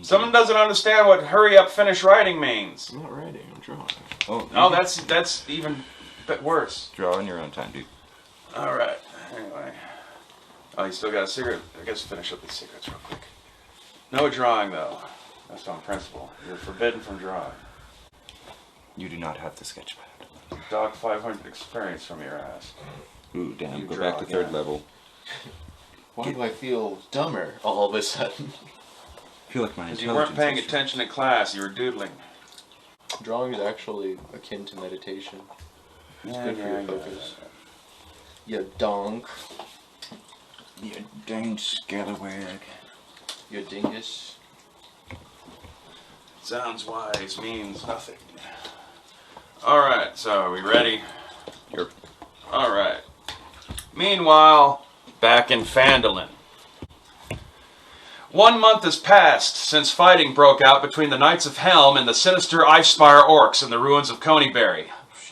Someone doesn't understand what hurry up, finish writing means. I'm not writing, I'm drawing. Oh, that's even a bit worse. Draw in your own time, dude. Alright, anyway. Oh, you still got a cigarette? I guess finish up these cigarettes real quick. No drawing, though. That's on principle. You're forbidden from drawing. You do not have the sketch pad. Dog 500 experience from your ass. Ooh, damn. You Go draw back to third again. level. Why do I feel dumber all of a sudden? I feel like my Because intelligence you weren't paying is- attention in class, you were doodling. Drawing is actually akin to meditation. It's good for your focus. You donk. You dang scallywag. You dingus. Sounds wise, means nothing. Alright, so are we ready? Yep. Alright. Meanwhile, back in Phandalin. 1 month has passed since fighting broke out between the Knights of Helm and the sinister Icespire orcs in the ruins of Coneyberry.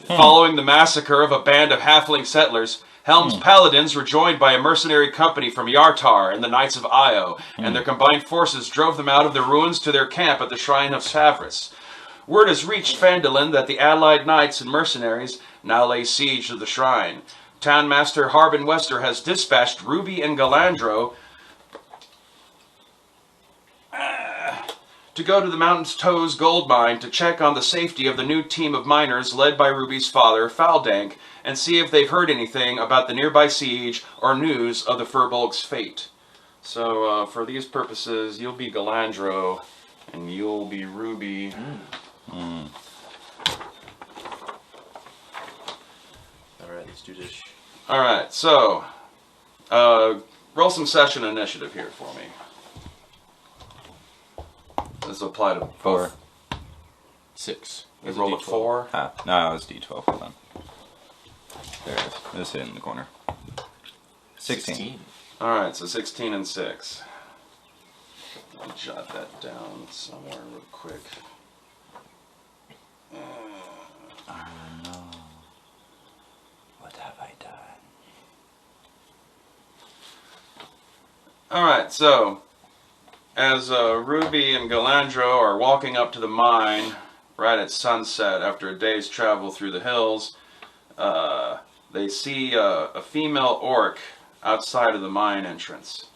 Following the massacre of a band of halfling settlers, Helm's paladins were joined by a mercenary company from Yartar and the Knights of Io, and their combined forces drove them out of the ruins to their camp at the Shrine of Savras. Word has reached Phandalin that the allied knights and mercenaries now lay siege to the shrine. Townmaster Harbin Wester has dispatched Ruby and Galandro to go to the Mountain's Toes gold mine to check on the safety of the new team of miners led by Ruby's father, Faldank, and see if they've heard anything about the nearby siege or news of the Furbolg's fate. So, for these purposes, you'll be Galandro, and you'll be Ruby. Alright, let's do this. Alright, so, roll some session initiative here for me. This will apply to 4. 6. You roll a 4. Ah, no, it was D12. Hold on. There it is. Just hit in the corner. 16. Alright, so 16 and 6. I'll jot that down somewhere real quick. Oh no. What have I done? Alright, so as Ruby and Galandro are walking up to the mine right at sunset after a day's travel through the hills, they see a female orc outside of the mine entrance.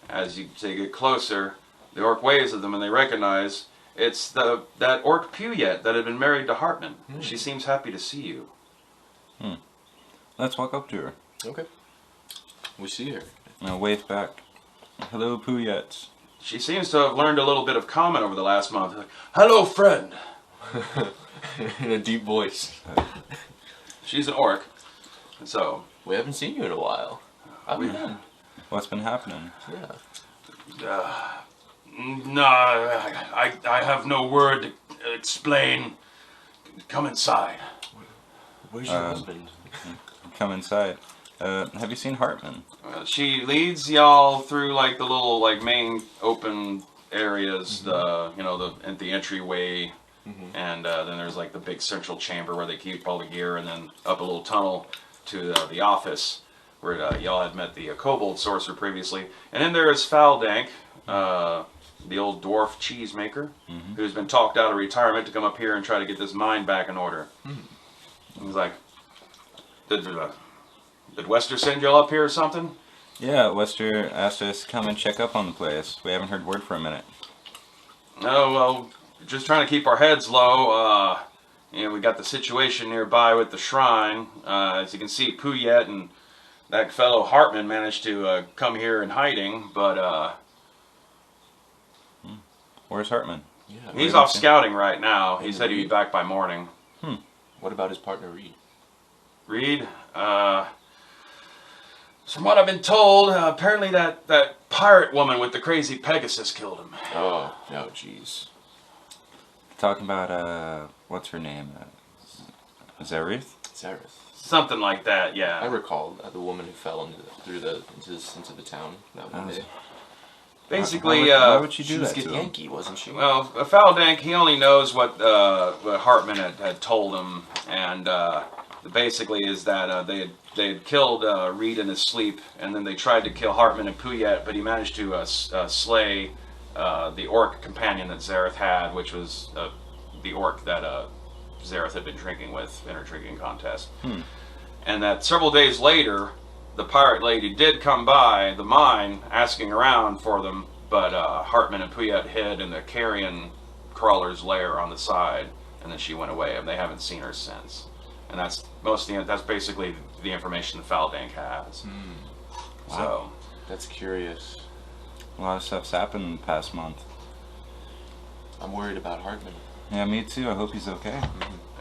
As they get closer, the orc waves at them and they recognize it's that orc Puyet that had been married to Hartmann. She seems happy to see you. Let's walk up to her. Okay. We see her. And I'll wave back. Hello, Puyets. She seems to have learned a little bit of common over the last month. Like, hello, friend. In a deep voice. She's an orc. And so, We haven't seen you in a while. How have you been? What's been happening? Yeah. no, I have no word to explain. Come inside. Where's your husband? Come inside. Have you seen Hartmann? She leads y'all through like the little like main open areas, the entryway, and then there's like the big central chamber where they keep all the gear, and then up a little tunnel to the office where y'all had met the kobold sorcerer previously, and then there is Faldank, the old dwarf cheese maker, who's been talked out of retirement to come up here and try to get this mine back in order. He's like, did Wester send y'all up here or something? Yeah, Wester asked us to come and check up on the place. We haven't heard word for a minute. Oh, well, just trying to keep our heads low. We got the situation nearby with the shrine. As you can see, Puyet and that fellow Hartmann managed to come here in hiding, but Where's Hartmann? Yeah. he's off scouting right now. He said he'd be back by morning. What about his partner Reed? Reed, from what I've been told, apparently that pirate woman with the crazy Pegasus killed him. Oh, no, jeez. Talking about, what's her name? Zareth? Zareth. Something like that, I yeah. recall the woman who fell into the town that one day. Basically, why would she She do was that get to him? Yankee, wasn't she? well, Faldank, he only knows what Hartmann had told him, and basically is that they had killed Reed in his sleep, and then they tried to kill Hartmann and Puyet, but he managed to slay the orc companion that Zareth had, which was the orc that Zareth had been drinking with in her drinking contest. And that several days later, the pirate lady did come by the mine asking around for them, but Hartmann and Puyet hid in the carrion crawler's lair on the side, and then she went away, and they haven't seen her since. And that's basically the information the Faldank has. Wow. So That's curious. A lot of stuff's happened in the past month. I'm worried about Hartmann. Yeah, me too. I hope he's okay.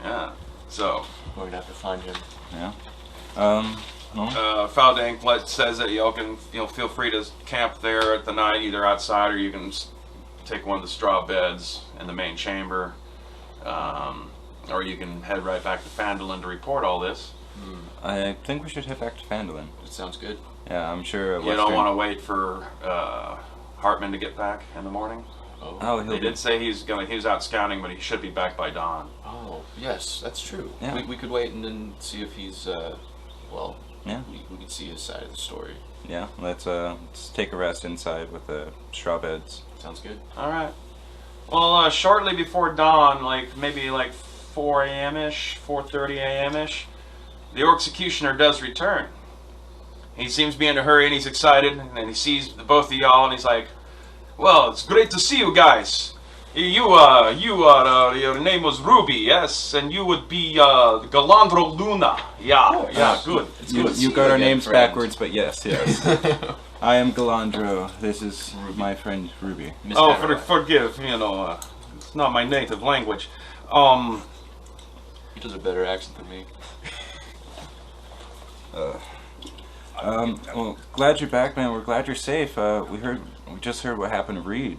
yeah, so We're gonna have to find him. Yeah. Well, Faldank says that y'all can feel free to camp there at the night, either outside or you can take one of the straw beds in the main chamber, or you can head right back to Phandalin to report all this. I think we should head back to Phandalin. That sounds good. Yeah, I'm sure. You don't want to wait for Hartmann to get back in the morning. Oh, They did say he's out scouting, but he should be back by dawn. Oh, yes, that's true. Yeah. We could wait and then see if he's, well, Yeah. we could see his side of the story. Yeah, let's take a rest inside with the straw beds. Sounds good. All right. Well, shortly before dawn, maybe 4 a.m.-ish, 4:30 a.m.-ish, the executioner does return. He seems to be in a hurry and he's excited, and he sees both of y'all and he's like, "Well, it's great to see you guys. Your name was Ruby, yes, and you would be Galandro Luna. Yeah, good. It's good. You got our names backwards, but yes. I am Galandro. This is my friend Ruby. Oh, forgive, it's not my native language. He does a better accent than me. Well, glad you're back, man. We're glad you're safe. We just heard what happened to Reed.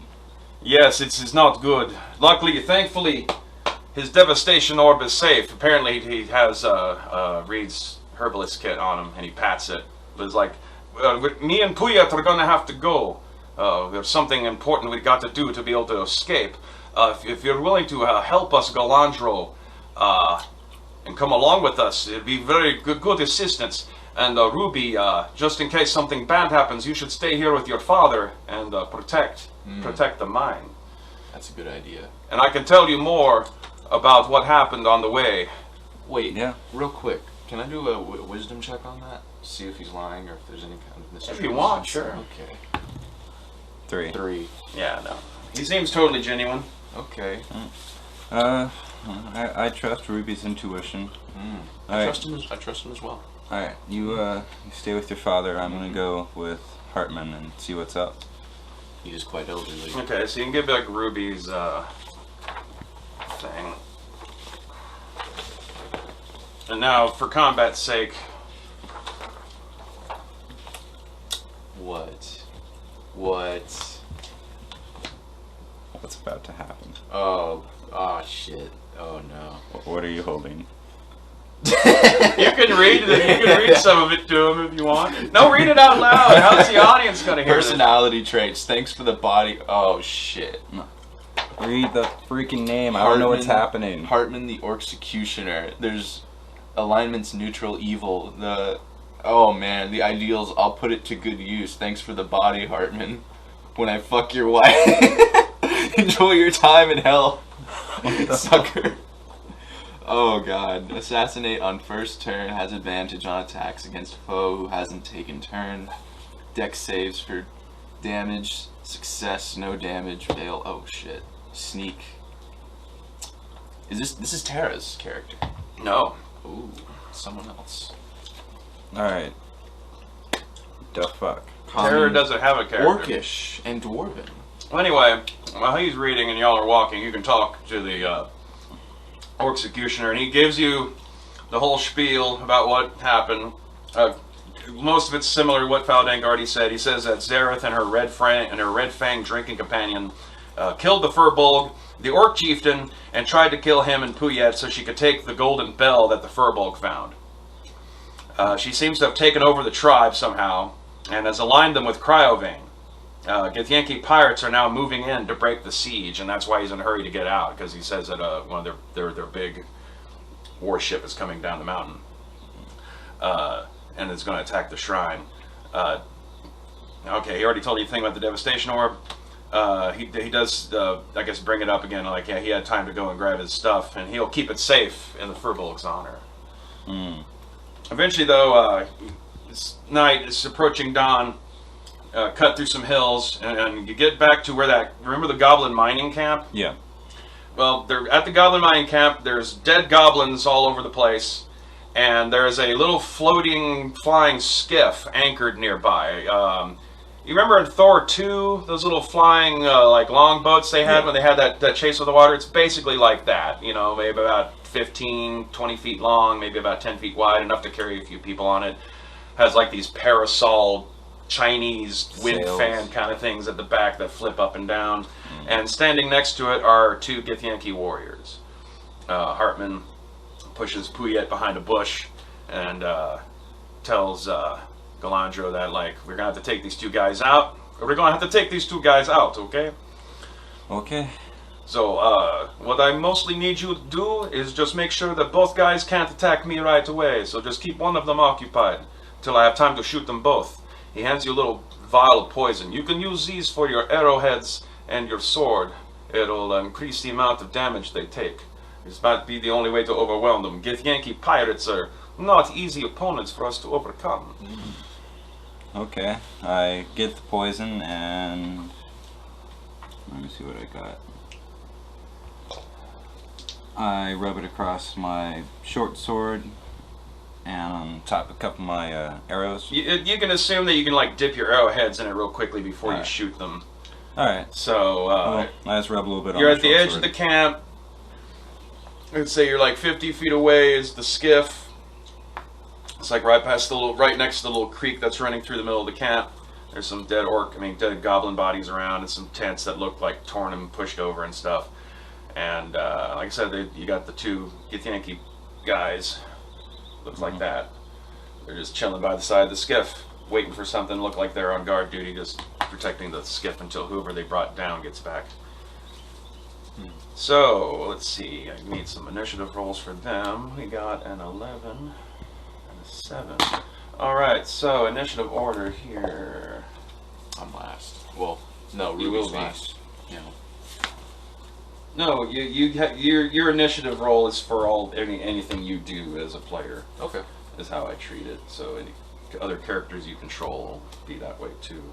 Yes, it's not good. Luckily, thankfully, his devastation orb is safe. Apparently, he has Reed's herbalist kit on him, and he pats it. But it's like, me and Puyat are gonna have to go. There's something important we got to do to be able to escape. If you're willing to help us, Galandro, and come along with us, it'd be very good assistance. And Ruby, just in case something bad happens, you should stay here with your father and protect the mine. That's a good idea. And I can tell you more about what happened on the way. Wait, Yeah. real quick. Can I do a wisdom check on that? See if he's lying or if there's any kind of mystery. If you want, sure. Okay. 3. Yeah, no. He seems totally genuine. Okay. I trust Ruby's intuition. I trust him as well. Alright, you stay with your father. I'm gonna go with Hartmann and see what's up. He is quite elderly. Okay, so you can give back Ruby's thing. And now, for combat's sake, What? What's about to happen? Oh shit. Oh no. What are you holding? you can read some of it to him if you want. No, read it out loud. How's the audience gonna hear Personality traits. Thanks for the body. Oh shit. Read the freaking name. I don't know what's happening. Hartmann the Executioner. There's alignments neutral evil. Oh man, the ideals. I'll put it to good use. Thanks for the body, Hartmann. When I fuck your wife, enjoy your time in hell, sucker. Oh god. Assassinate on first turn, has advantage on attacks against foe who hasn't taken turn. Dex saves for damage, success, no damage, fail. Oh shit. Sneak. This is Tara's character? No. Ooh, someone else. Alright. The fuck. Terror doesn't have a character. Orcish and Dwarven. Well, anyway, while he's reading and y'all are walking, you can talk to the executioner, and he gives you the whole spiel about what happened. Most of it's similar to what Faldank already said. He says that Zareth and her red fang drinking companion killed the Furbolg, the orc chieftain, and tried to kill him and Puyet so she could take the golden bell that the Furbolg found. She seems to have taken over the tribe somehow and has aligned them with Cryovane. Githyanki pirates are now moving in to break the siege, and that's why he's in a hurry to get out, because he says that one of their big warship is coming down the mountain, and it's going to attack the shrine. Okay, he already told you the thing about the devastation orb. he does, I guess, bring it up again. Like, yeah, he had time to go and grab his stuff, and he'll keep it safe in the Furbolg's honor. Eventually, though, this night is approaching dawn. Cut through some hills, and you get back to where remember the Goblin mining camp? Yeah. Well, they're at the Goblin mining camp. There's dead goblins all over the place, and there's a little floating, flying skiff anchored nearby. You remember in Thor 2, those little flying, like, longboats they had when they had that chase with the water? It's basically like that, you know, maybe about 15, 20 feet long, maybe about 10 feet wide, enough to carry a few people on it. Has, like, these parasol Chinese wind fan kind of things at the back that flip up and down. And standing next to it are 2 Githyanki warriors. Hartmann pushes Puyet behind a bush and tells Galandro that, like, we're going to have to take these 2 guys out. We're going to have to take these 2 guys out, okay? Okay. So, what I mostly need you to do is just make sure that both guys can't attack me right away. So just keep one of them occupied till I have time to shoot them both. He hands you a little vial of poison. You can use these for your arrowheads and your sword. It'll increase the amount of damage they take. This might be the only way to overwhelm them. Githyanki pirates are not easy opponents for us to overcome. Okay. I get the poison and... let me see what I got. I rub it across my short sword and on top of a couple of my arrows. You can assume that you can, like, dip your arrowheads in it real quickly before you shoot them. Alright. So, well, I just rub a little bit on you're my at the edge of the camp. Let's say you're like 50 feet away is the skiff. It's like right next to the little creek that's running through the middle of the camp. There's some dead goblin bodies around and some tents that look like torn and pushed over and stuff. And, like I said, you got the 2 Githyanki guys. Looks like that. They're just chilling by the side of the skiff, waiting for something. Look like they're on guard duty, just protecting the skiff until whoever they brought down gets back. So, let's see. I need some initiative rolls for them. We got an 11 and a 7. Alright, so initiative order here. I'm last. Well, no, You will Ruby's be. last. Yeah. No, your initiative roll is for anything you do as a player. Okay. Is how I treat it. So any other characters you control will be that way too.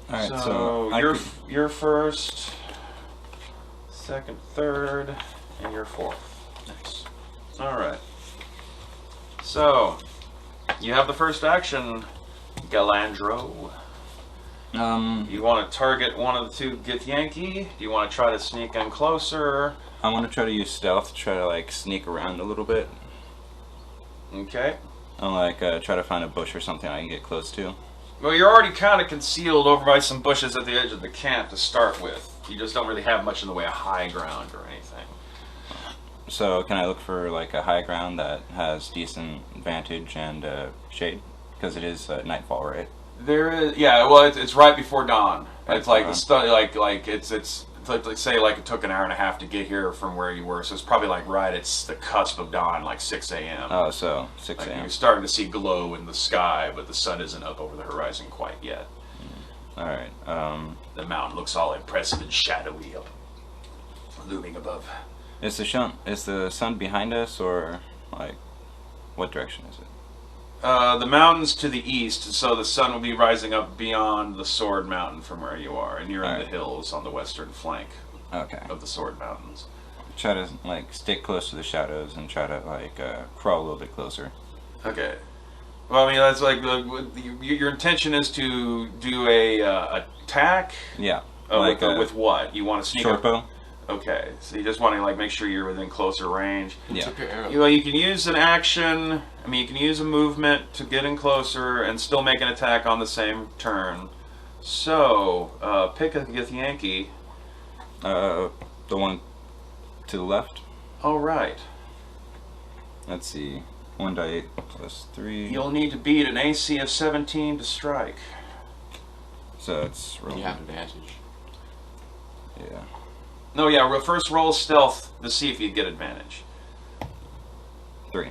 Alright, so you're first, second, third, and you're fourth. Nice. Alright. So you have the first action, Galandro. You want to target one of the 2 Githyanki? Do you want to try to sneak in closer? I want to try to use stealth to try to, like, sneak around a little bit. Okay. And, like, try to find a bush or something I can get close to. Well, you're already kind of concealed over by some bushes at the edge of the camp to start with. You just don't really have much in the way of high ground or anything. So, can I look for, like, a high ground that has decent vantage and shade? Because it is nightfall, right? There is, yeah. Well, it's right before dawn. Right It's like before it's like say like it took an hour and a half to get here from where you were, so it's probably like it's the cusp of dawn, like 6 a.m. Oh, so 6 Like a.m. you're starting to see glow in the sky, but the sun isn't up over the horizon quite yet. Alright, The mountain looks all impressive and shadowy up, looming above. is the sun behind us, or, like, what direction is it? The mountain's to the east, so the sun will be rising up beyond the Sword Mountain from where you are, and you're in the hills on the western flank Okay. of the Sword Mountains. Try to, like, stick close to the shadows and try to, like, crawl a little bit closer. Okay. Well, I mean, that's like your intention is to do a attack. Yeah. Like with what? You want to sneak short up? bow? Okay, so you just want to like make sure you're within closer range. Yeah. Took your arrow. You can use an action. I mean, you can use a movement to get in closer and still make an attack on the same turn. So, pick a Githyanki. The one to the left? All right. Let's see. 1d8 plus 3. You'll need to beat an AC of 17 to strike. So it's You rolling. have advantage. Yeah. No, yeah. First roll stealth to see if you get advantage. 3.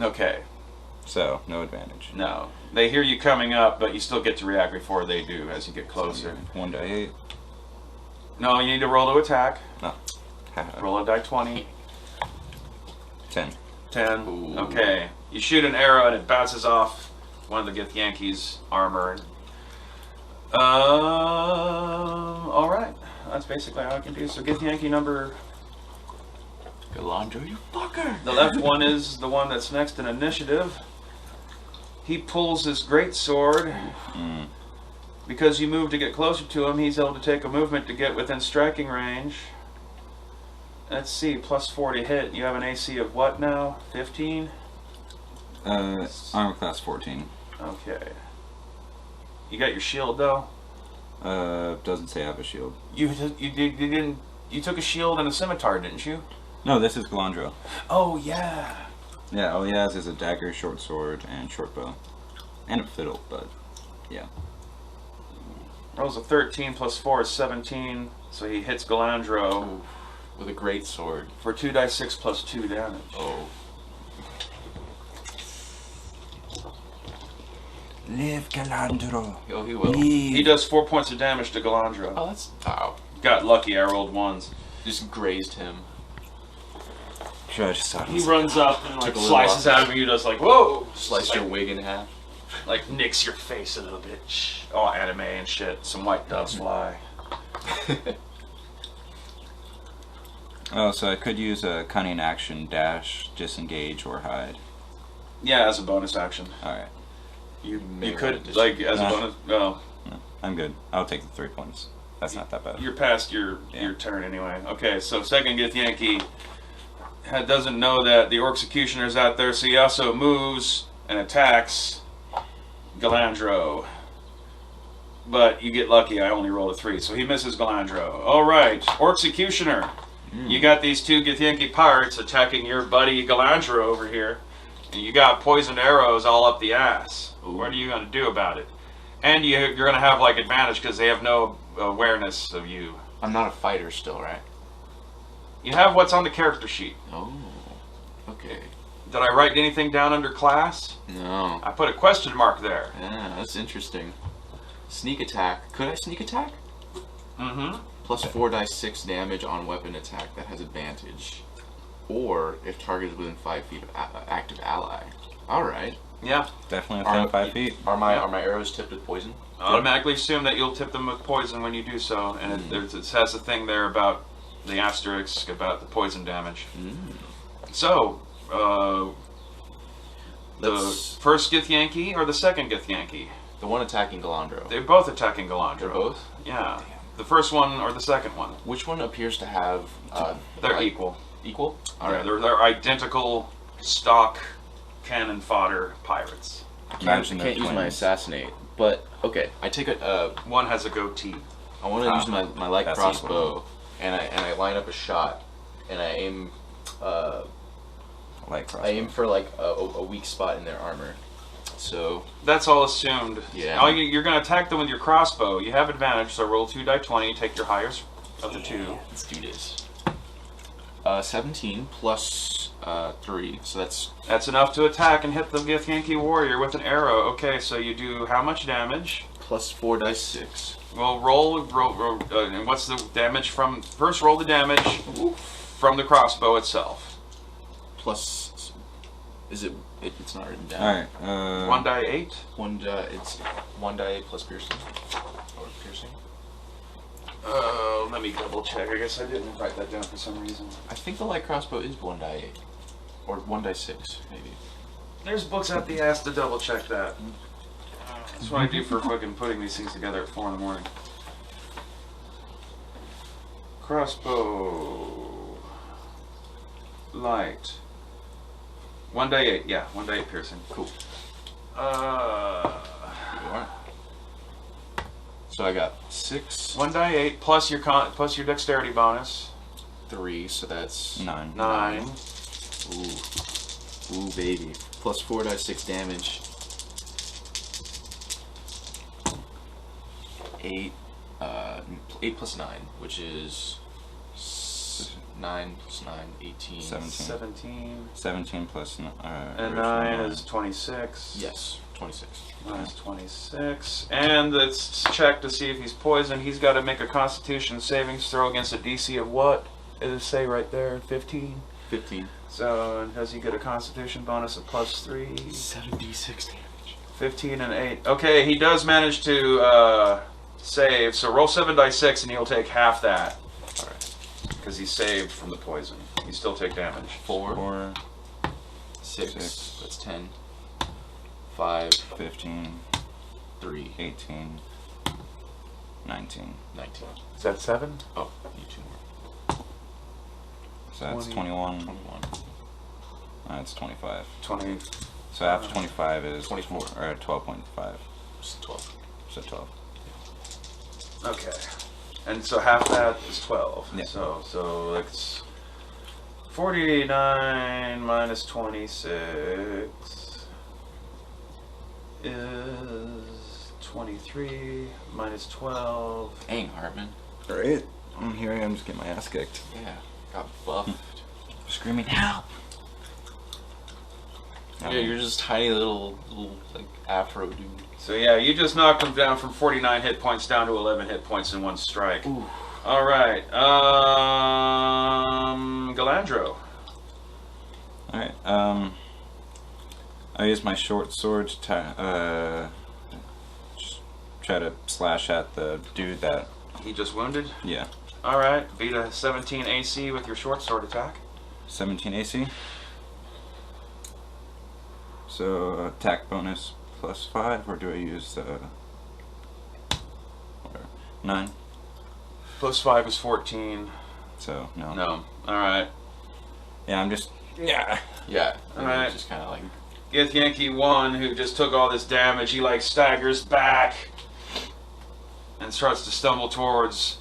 Okay. So, no advantage. No. They hear you coming up, but you still get to react before they do as you get closer. 1 die 8. No, you need to roll to attack. No. Roll a die 20. 10. 10. Ooh. Okay. You shoot an arrow and it bounces off one of the Githyanki's armor. Alright. That's basically how I can do. So Githyanki number... Galandro, you fucker! The left one is the one that's next in initiative. He pulls his great sword. Because you move to get closer to him, he's able to take a movement to get within striking range. Let's see, plus 4 to hit. You have an AC of what now? 15? Armor class 14. Okay. You got your shield though? Doesn't say I have a shield. You didn't. You took a shield and a scimitar, didn't you? No, this is Galandro. Oh yeah. Yeah, all he has is a dagger, short sword, and short bow. And a fiddle, but yeah. Rolls a 13 plus 4 is 17, so he hits Galandro. Ooh, with a great sword. For 2 die 6 plus 2 damage. Oh. Live, Galandro. Oh, he will. He does 4 points of damage to Galandro. Oh, that's... Wow. Got lucky, I rolled ones. Just grazed him. Sure, I just thought it He was- runs up and like Took a little slices off. out of you, does like, whoa! Slice like, your wig in half. like nicks your face a little bit. All anime and shit. Some white doves fly. Oh, so I could use a cunning action, dash, disengage, or hide. Yeah, as a bonus action. Alright. You may could, wanna like, as a Nah. bonus, well, No, I'm good. I'll take the 3 points. That's not that bad. you're past your turn anyway. Okay, so second Githyanki doesn't know that the Executioner's out there, so he also moves and attacks Galandro. But you get lucky, I only rolled a 3, so he misses Galandro. Alright, Executioner. You got these two Githyanki pirates attacking your buddy Galandro over here. And you got poisoned arrows all up the ass. Ooh. What are you going to do about it? And you're going to have like advantage because they have no awareness of you. I'm not a fighter still, right? You have what's on the character sheet. Oh. Okay. Did I write anything down under class? No. I put a question mark there. Yeah, that's interesting. Sneak attack. Could I sneak attack? Mm-hmm. Plus 4 dice 6 damage on weapon attack that has advantage. Or if targeted within 5 feet of active ally. Alright. Yeah. Definitely within 5 feet. Are my arrows tipped with poison? Automatically assume that you'll tip them with poison when you do so. And it has a thing there about the asterisk about the poison damage. So, the Let's- first Githyanki or the second Githyanki? The one attacking Galandro. They're both attacking Galandro. They're both? Yeah. The first one or the second one? Which one appears to have... They're like, equal. Equal? Yeah, Alright. they're identical stock cannon fodder pirates. I Imagine can't they're use my twins. assassinate. But, okay. I take a... One has a goatee. I want to use my light that's crossbow. And I line up a shot. And I aim... Light I crossbow. aim for like a weak spot in their armor. So That's all assumed. Yeah. You're going to attack them with your crossbow. You have advantage, so roll 2 die 20, take your highest of the two. let's do this. 17 plus 3, so That's enough to attack and hit the Githyanki warrior with an arrow. Okay, so you do how much damage? plus 4 dice 6. Well, roll and what's the damage from... First, roll the damage from the crossbow itself. Plus, is it? It's not written down. Alright, 1 die 8? It's 1 die 8 plus piercing. Or piercing. Let me double check. I guess I didn't write that down for some reason. I think the light crossbow is 1 die 8, or 1 die 6 maybe. There's books out the ass to double check that. That's what I do for fucking putting these things together at 4 in the morning. Crossbow. Light. 1 die 8. Yeah, 1 die 8 piercing. Cool. Uh, So I got 6, 1 die 8 plus your dexterity bonus. 3, so that's 9. 9. Ooh, baby. Plus 4 die 6 damage. 8 plus 9, which is 9 plus 9, 18. 17. 17 plus And 9 is 26. Yes, 26. 9 is 26. And let's check to see if he's poisoned. He's got to make a Constitution savings throw against a DC of what? It'll say right there, 15. 15. So does he get a Constitution bonus of +3? 7d6 damage. 15 and 8. Okay, he does manage to save. So roll 7 dice 6 and he'll take half that. Alright. Because he's saved from the poison. You still take damage. 4, 6, that's 10. 5, 15, 3, 18, 19. 19. Is that 7? Oh, need 2 more. So that's 20. 21. 21. That's 25. 20. So after 25 is 24. Or 12.5. It's 12. So 12. Okay. And so half that is 12. Yeah. So it's 49 minus 26 is 23 minus 12. Dang, Hartmann. Alright. Here I am, just getting my ass kicked. Yeah, got buffed. Screaming, help! Yeah, you're just tiny little like afro dude. So yeah, you just knocked him down from 49 hit points down to 11 hit points in one strike. Ooh. All right, Galandro. Alright, I use my short sword to just try to slash at the dude that, He just wounded. yeah, All right, beat a 17 AC with your short sword attack. 17 AC. So attack bonus +5, or do I use 9? +5 is 14. So no. No. All right. Yeah, I'm just Yeah. Alright. Just kind of like. Gith Yankee 1, who just took all this damage, he like staggers back and starts to stumble towards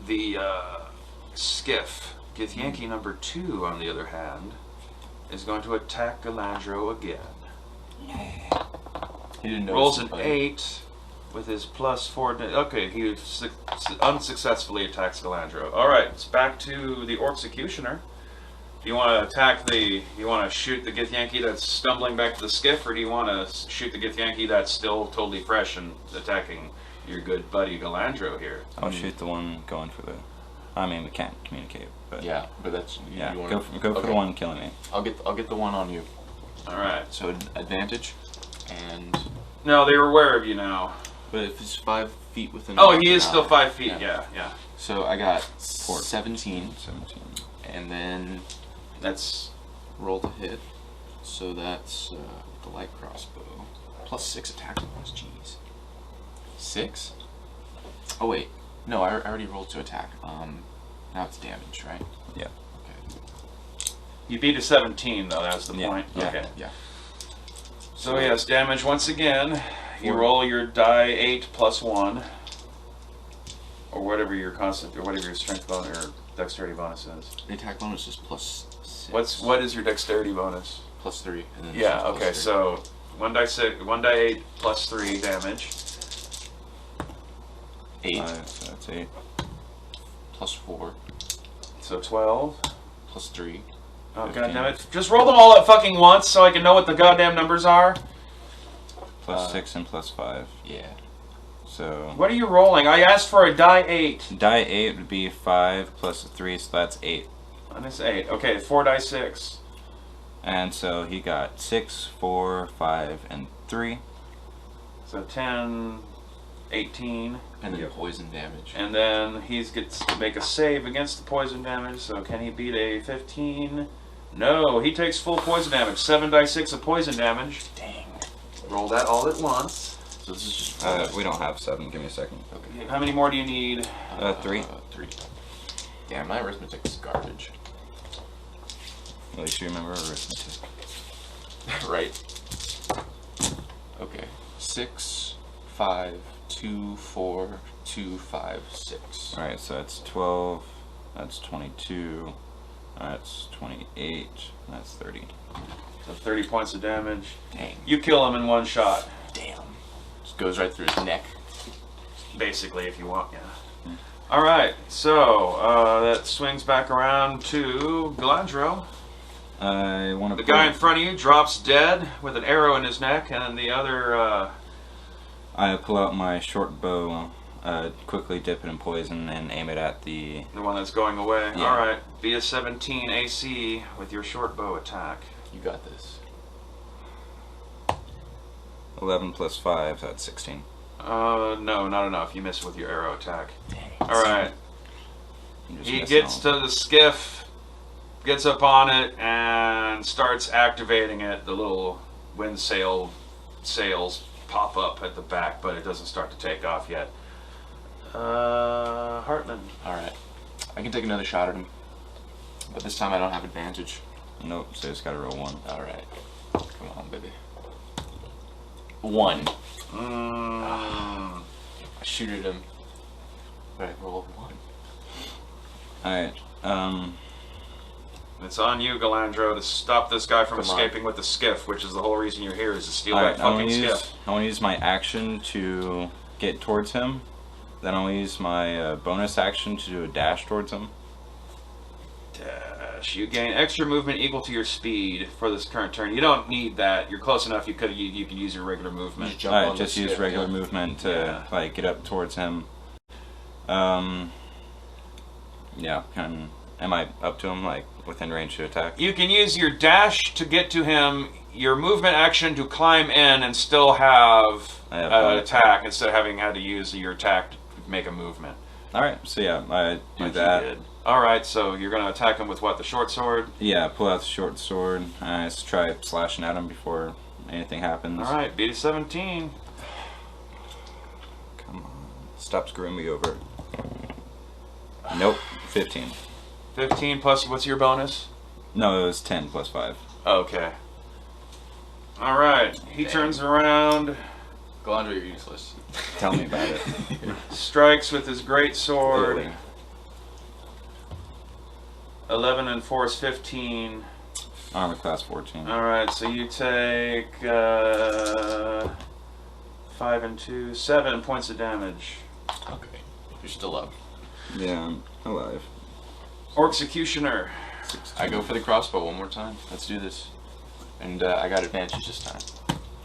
the skiff. Gith Yankee number 2, on the other hand, is going to attack Galandro again. He didn't know. Rolls an 8 with his +4. Okay, he unsuccessfully attacks Galandro. All right, it's back to the Executioner. Do you want to attack you want to shoot the Gith Yankee that's stumbling back to the skiff, or do you want to shoot the Gith Yankee that's still totally fresh and attacking your good buddy Galandro here? I'll shoot the one going for the. I mean, we can't communicate, but Yeah, but that's yeah. You Go for the one killing me. I'll get the one on you. All right. So advantage, and No, they're aware of you now. but if it's 5 feet within. Oh, he is still 5 feet. Yeah. Yeah. So I got 17. 17, and then That's roll to hit. So that's the light crossbow +6 attack bonus. Jeez. 6. Oh wait, no, I already rolled to attack. Now it's damage, right? Yeah. Okay. you beat a 17 though. That's the Yeah. point. Yeah. Okay. Yeah. So yes, damage once again. You Four. roll your die 8 +1, or whatever your constant, or whatever your strength bonus or dexterity bonus is. The attack bonus is +6. What is your dexterity bonus? +3? And then Yeah. this is Okay. +3. So 1 die 8 +3 damage. 8 So that's 8. +4 So 12. +3. Oh 15. god damn it! Just roll them all at fucking once so I can know what the goddamn numbers are. +6 and +5. Yeah. So What are you rolling? I asked for a die 8. die 8 would be 5 plus 3, so that's 8. Minus 8. Okay, 4 die 6. And so he got 6, 4, 5, and 3. So 10, 18. And then poison damage. And then he gets to make a save against the poison damage. So can he beat a 15? No, he takes full poison damage. 7 die 6 of poison damage. Dang. Roll that all at once. So this is just. We don't have 7. Give me a second. Okay. How many more do you need? 3. 3. Damn, my arithmetic is garbage. At least you remember arithmetic. Right. Okay. 6, 5, 2, 4, 2, 5, 6. Alright, so that's 12. That's 22. That's 28. That's 30. So 30 points of damage. Dang. You kill him in one shot, Damn. Just goes right through his neck. basically, if you want, yeah. Alright, so that swings back around to Galandro. I want to. The guy in front of you drops dead with an arrow in his neck, and the other. I pull out my short bow, quickly dip it in poison, and aim it at the one that's going away. Yeah. Alright, be a 17 AC with your short bow attack. You got this. 11 plus 5, that's 16. No, not enough. You miss with your arrow attack. Dang. Alright. I'm just He missing gets all. to the skiff, gets up on it, and starts activating it. The little wind sails pop up at the back, but it doesn't start to take off yet. Hartmann. Alright. I can take another shot at him. But this time I don't have advantage. Nope, so it's got to roll 1. Alright. Come on, baby. 1. Mm. I shoot at him. But I roll 1. Alright, It's on you, Galandro, to stop this guy from Come on. escaping with the skiff, which is the whole reason you're here, is to steal alright, that I fucking want to skiff. use my action to get towards him. Then I'll use my bonus action to do a dash towards him. Dash. You gain extra movement equal to your speed for this current turn. You don't need that. You're close enough. You could use your regular movement. Just jump Alright, on the just use skip, regular yeah. movement to Yeah. like get up towards him. Yeah, am I up to him, like within range to attack? You can use your dash to get to him, your movement action to climb in, and still have I have an one. attack instead of having had to use your attack to make a movement. Alright, so yeah, I do Like that. you did. Alright, so you're going to attack him with what, the short sword? Yeah, pull out the short sword. I just try slashing at him before anything happens. Alright, beat a 17. Come on. Stop screwing me over. Nope, 15. 15 plus, what's your bonus? No, it was 10 plus 5. Okay. Alright, he Dang. turns around, Galandro, you're useless. Tell me about it. strikes with his great sword. Really. 11 and 4 is 15. Armor class 14. Alright, so you take 5 and 2, 7 points of damage. Okay. You're still up. Yeah, I'm alive. Executioner. I go for the crossbow one more time. Let's do this. And I got advantage this time.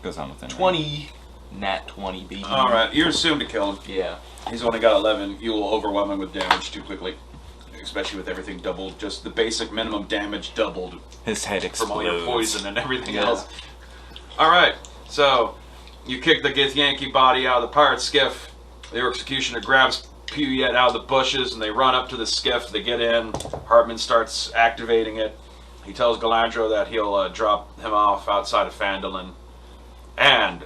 Goes on within range. 20. Nat 20, baby. Alright, you're assumed to kill him. Yeah. He's only got 11. You will overwhelm him with damage too quickly. Especially with everything doubled. Just the basic minimum damage doubled His head from all your explodes. poison and everything Yeah. else. Alright, so you kick the Githyanki body out of the pirate skiff. The executioner grabs Puyet out of the bushes and they run up to the skiff. They get in. Hartmann starts activating it. He tells Galandro that he'll drop him off outside of Phandalin. And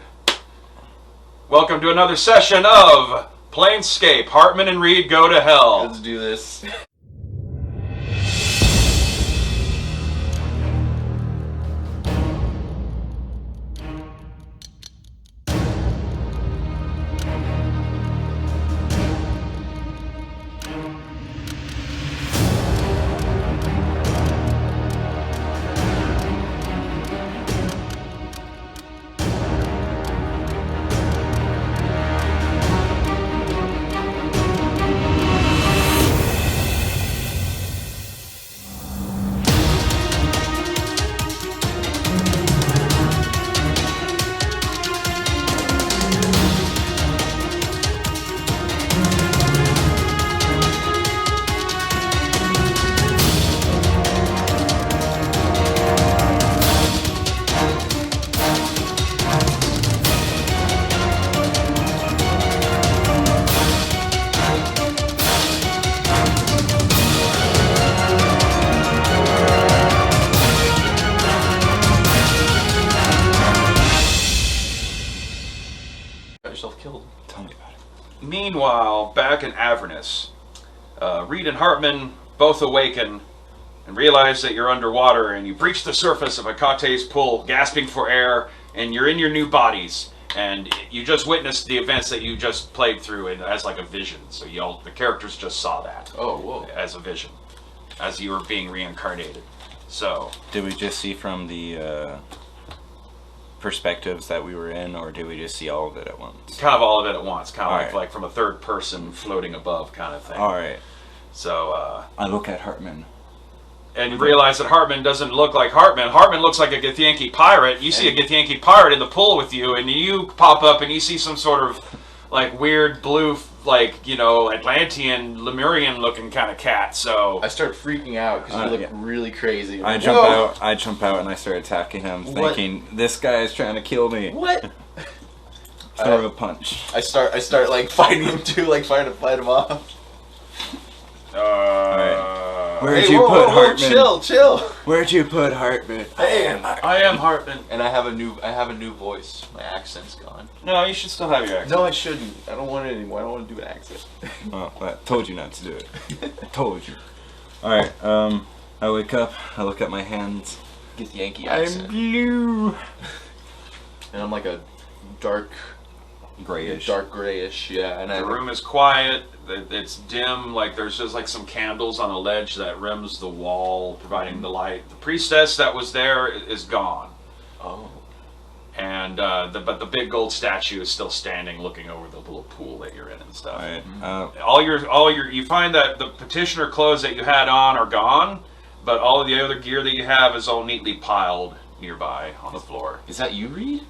welcome to another session of Planescape. Hartmann and Reed go to hell. Let's do this. Got yourself killed. Tell me about it. Meanwhile, back in Avernus, Reed and Hartmann both awaken and realize that you're underwater, and you breach the surface of Hekate's pool, gasping for air, and you're in your new bodies. And you just witnessed the events that you just played through as like a vision. So the characters just saw that Oh, whoa. as a vision, as you were being reincarnated. So Did we just see from the perspectives that we were in, or did we just see all of it at once? Kind of all of it at once, kind of Alright. like from a third person floating above kind of thing. Alright. So, I look at Hartmann. and you realize that Hartmann doesn't look like Hartmann. Hartmann looks like a Githyanki pirate. You see a Githyanki pirate in the pool with you, and you pop up and you see some sort of like weird blue, like, you know, Atlantean, Lemurian looking kind of cat. So I start freaking out because you look really crazy. I Like, jump "Whoa!" out. I jump out and I start attacking him, What? thinking this guy is trying to kill me. What? Throw him a punch. I start like fighting him too, like trying to fight him off. Where'd Hey, you whoa, put whoa, whoa, Hartmann? chill. Where'd you put Hartmann? I am Hartmann. And I have a new voice. My accent's gone. No, you should still have your accent. No, I shouldn't. I don't want it anymore. I don't want to do an accent. Oh, I told you not to do it. I told you. Alright, I wake up, I look at my hands. Get the Yankee I'm accent. blue. And I'm like a dark Grayish. grayish, yeah. And The room is quiet. It's dim. Like there's just like some candles on a ledge that rims the wall, providing the light. The priestess that was there is gone, Oh. and but the big gold statue is still standing, looking over the little pool that you're in and stuff. Alright, You find that the petitioner clothes that you had on are gone, but all of the other gear that you have is all neatly piled nearby on the floor. Is that you, Reed?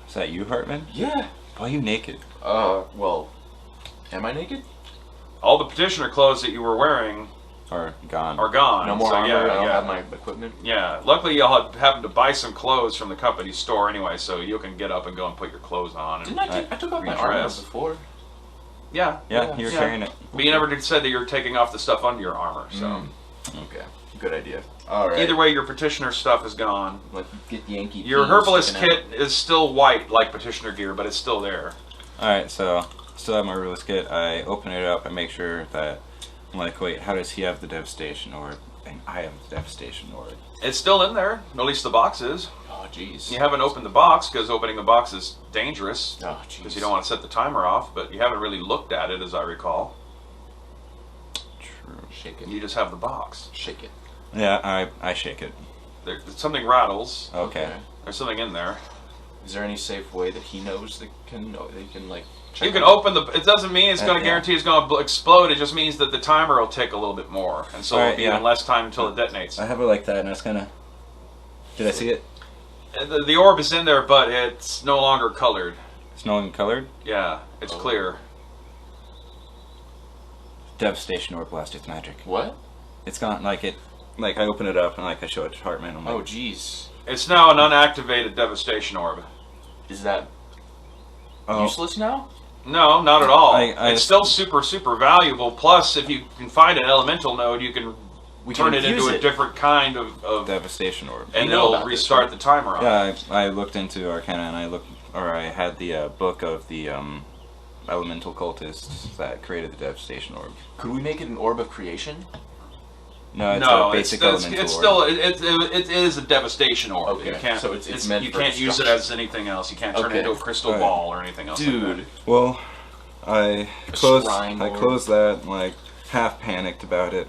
is that you, Hartmann? Yeah. Why are you naked? Well, am I naked? All the petitioner clothes that you were wearing Or gone? are gone. No more so, armor. Yeah, I don't yeah. have my equipment. Yeah, luckily y'all happened to buy some clothes from the company store anyway, so you can get up and go and put your clothes on. And, Didn't I took off my armor redress. before. Yeah, Yeah, you're carrying it. but you never said that you were taking off the stuff under your armor. So Okay. Good idea. All right. either way, your petitioner stuff is gone. Like get the Yankee. Your team herbalist sticking kit is still white like petitioner gear, but it's still there. Alright, so still have my herbalist kit. I open it up and make sure that I'm like, wait, how does he have the devastation orb? And I have the devastation orb. It's still in there. At least the box is. Oh jeez. You haven't opened the box because opening the box is dangerous. Oh jeez. Because you don't want to set the timer off, but you haven't really looked at it, as I recall. True. Shake it. You just have the box. Shake it. Yeah, I shake it. Something rattles. Okay. There's something in there. Is there any safe way that he knows that can like? Check You can it? open the. It doesn't mean it's going to yeah. guarantee it's going to explode. It just means that the timer will tick a little bit more, and so Alright, it'll be yeah. even less time until it detonates. I have it like that, and I was kind of. Did I see it? The orb is in there, but it's no longer colored. It's no longer colored. Yeah, it's clear. Devastation orb blasteth magic. What? It's gone. Like it. Like I open it up and like I show it to Hartmann. I'm like, Oh jeez. It's now an unactivated devastation orb. Is that oh, useless now? No, not at all. I It's still super valuable. Plus, if you can find an elemental node, you can turn it into infuse a different kind of devastation orb. and You know it'll about this, restart right? the timer on. Yeah, I looked into Arcana and I had the book of the elemental cultists that created the devastation orb. Could we make it an orb of creation? No, it's No, a basic it's elemental orb. it is a devastation orb. Okay, You can't, so it's meant you for can't use it destruction. as anything else. You can't turn Okay. it into a crystal Right. ball or anything else. Like Dude. Well, I closed shrine orb. that, like half panicked about it.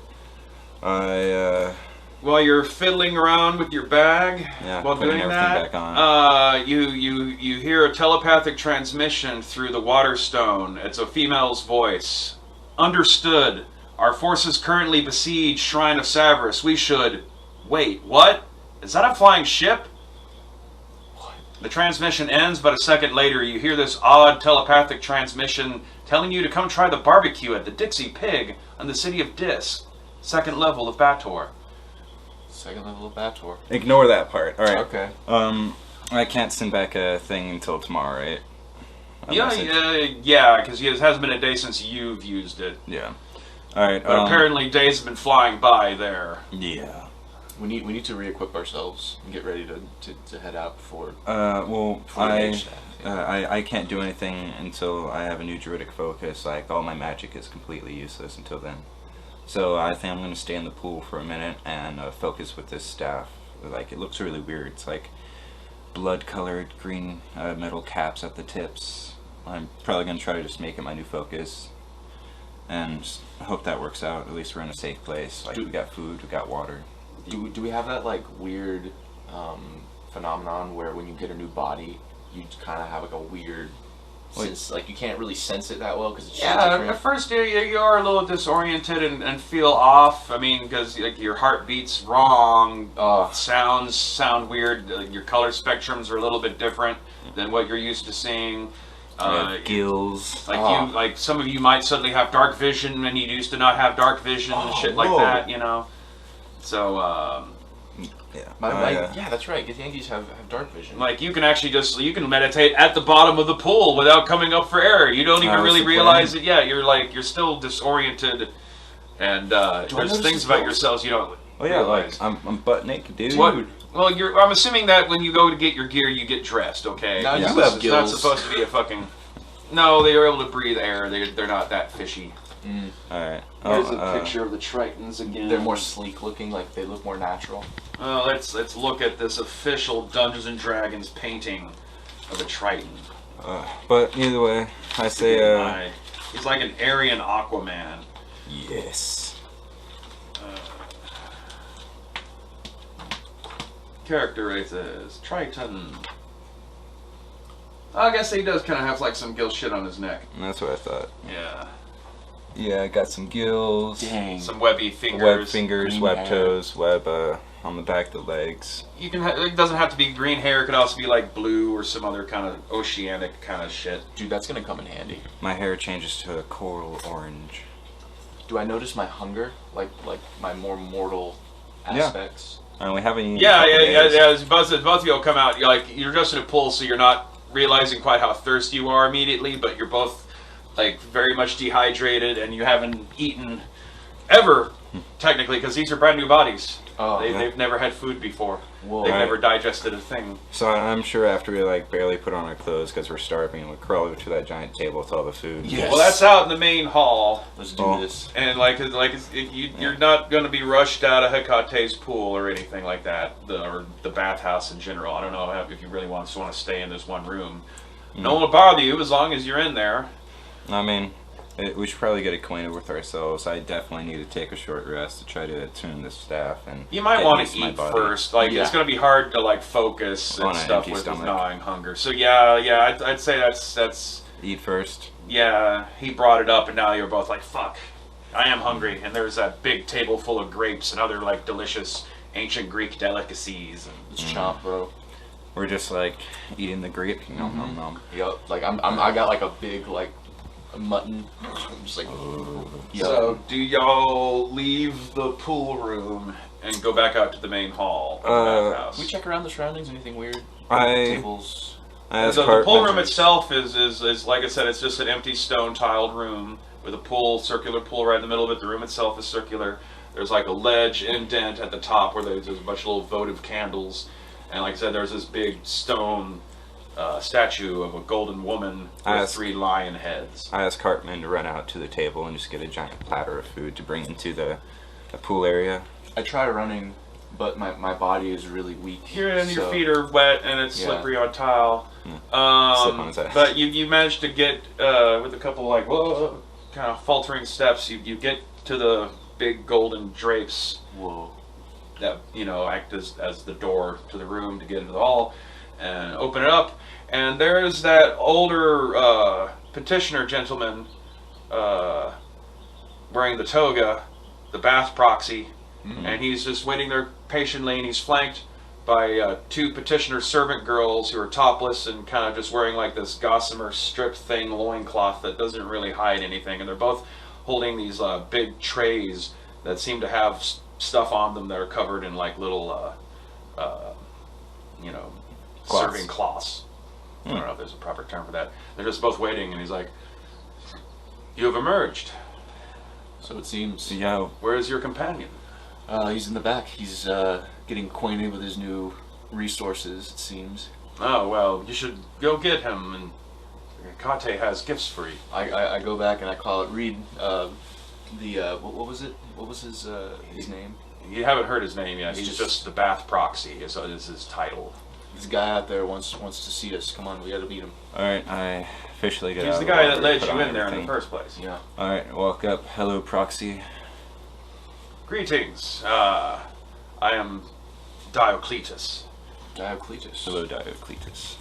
that. While you're fiddling around with your bag, Yeah, while putting doing everything that, back on. you hear a telepathic transmission through the Waterstone. It's a female's voice. Understood. Our forces currently besiege Shrine of Savras. We should... Wait, what? Is that a flying ship? The transmission ends, but a second later you hear this odd telepathic transmission telling you to come try the barbecue at the Dixie Pig in the city of Dis, second level of Baator. Second level of Baator. Ignore that part. All right. Okay. I can't send back a thing until tomorrow, right? A message. Yeah, because it hasn't been a day since you've used it. Yeah. All right. But apparently days have been flying by there. Yeah. We need to re-equip ourselves and get ready to head out before. Well, before we age that. I can't do anything until I have a new druidic focus. Like all my magic is completely useless until then. So I think I'm gonna stay in the pool for a minute and focus with this staff. Like it looks really weird. It's like blood-colored green metal caps at the tips. I'm probably gonna try to just make it my new focus, and I hope that works out. At least we're in a safe place. Like we got food, we got water. Do we have that like weird phenomenon where when you get a new body, you kind of have like a weird sense, like you can't really sense it that well because it's just different? At first you are a little disoriented and feel off. I mean, because like your heart beats wrong, sounds sound weird. Your color spectrums are a little bit different than what you're used to seeing. Gills. Like some of you might suddenly have dark vision, and you used to not have dark vision and shit like that. You know, so. Yeah, that's right. Githyanki's have dark vision. Like you can actually you can meditate at the bottom of the pool without coming up for air. You don't even really realize it. Yeah, you're still disoriented, and there's things about yourselves you don't. Oh yeah, realize. Like I'm butt naked, dude. What? Well, I'm assuming that when you go to get your gear, you get dressed. Okay. Now you have gills. It's not supposed to be a fucking. No, they are able to breathe air. They're not that fishy. Alright. Here's a picture of the Tritons again. They're more sleek looking, like they look more natural. Let's look at this official Dungeons and Dragons painting of a Triton. But either way, I say he's like an Aryan Aquaman. Yes. Character races Triton. I guess he does kind of have like some gill shit on his neck. That's what I thought. Yeah. Yeah, got some gills. Dang. Some webby fingers. Web fingers, web toes, web on the back of the legs. You can. It doesn't have to be green hair. It could also be like blue or some other kind of oceanic kind of shit. Dude, that's gonna come in handy. My hair changes to a coral orange. Do I notice my hunger, like my more mortal aspects? And we haven't. Yeah. Both of you will come out. You're just in a pool, so you're not realizing quite how thirsty you are immediately, but you're both like very much dehydrated, and you haven't eaten ever, technically, because these are brand new bodies. They've never had food before. Whoa. They've never digested a thing. So I'm sure after we like barely put on our clothes because we're starving, we'll crawl over to that giant table with all the food. Yes. Well, that's out in the main hall. Let's do this. And you're not going to be rushed out of Hecate's pool or anything like that, or the bathhouse in general. I don't know if you really want to stay in this one room. No one will bother you as long as you're in there. I mean, we should probably get acquainted with ourselves. I definitely need to take a short rest to try to attune this staff, and you might want to eat first. It's going to be hard to focus and stuff with gnawing hunger. So I'd say that's eat first. Yeah, he brought it up, and now you're both like, fuck, I am hungry. And there's that big table full of grapes and other delicious ancient Greek delicacies. And let's chomp, bro. We're just eating the grape. Nom nom nom. Yep. I got a big a mutton. I'm just So, do y'all leave the pool room and go back out to the main hall of the bathhouse? We check around the surroundings. Anything weird? Tables. The pool room itself is like I said, it's just an empty stone tiled room with a circular pool right in the middle of it. The room itself is circular. There's a ledge indent at the top where there's a bunch of little votive candles, and like I said, there's this big stone statue of a golden woman with 3 lion heads. I asked Hartmann to run out to the table and just get a giant platter of food to bring into the pool area. I try running, but my body is really weak. Your feet are wet and it's slippery on tile. Slip on his ass. But you managed to get with a couple kind of faltering steps. You get to the big golden drapes. Whoa. That act as the door to the room to get into the hall, and open it up. And there's that older petitioner gentleman wearing the toga, the bath proxy, and he's just waiting there patiently, and he's flanked by 2 petitioner servant girls who are topless and kind of just wearing this gossamer strip thing loincloth that doesn't really hide anything, and they're both holding these big trays that seem to have stuff on them that are covered in little serving cloths. I don't know if there's a proper term for that. They're just both waiting, and he's like, "You have emerged." So it seems. Yeah. Where is your companion? He's in the back. He's getting acquainted with his new resources, it seems. Oh, well, you should go get him, and Kate has gifts for you. I go back and I call it Reed. What was it? What was his name? You haven't heard his name yet. He's just the Bath Proxy, is his title. This guy out there wants to see us. Come on, we gotta beat him. Alright, I officially get He's out the of guy water, that led put you on in there in everything. the first place. Yeah. Alright, walk up. Hello, Proxy. Greetings. I am Diocletus. Diocletus. Hello, Diocletus.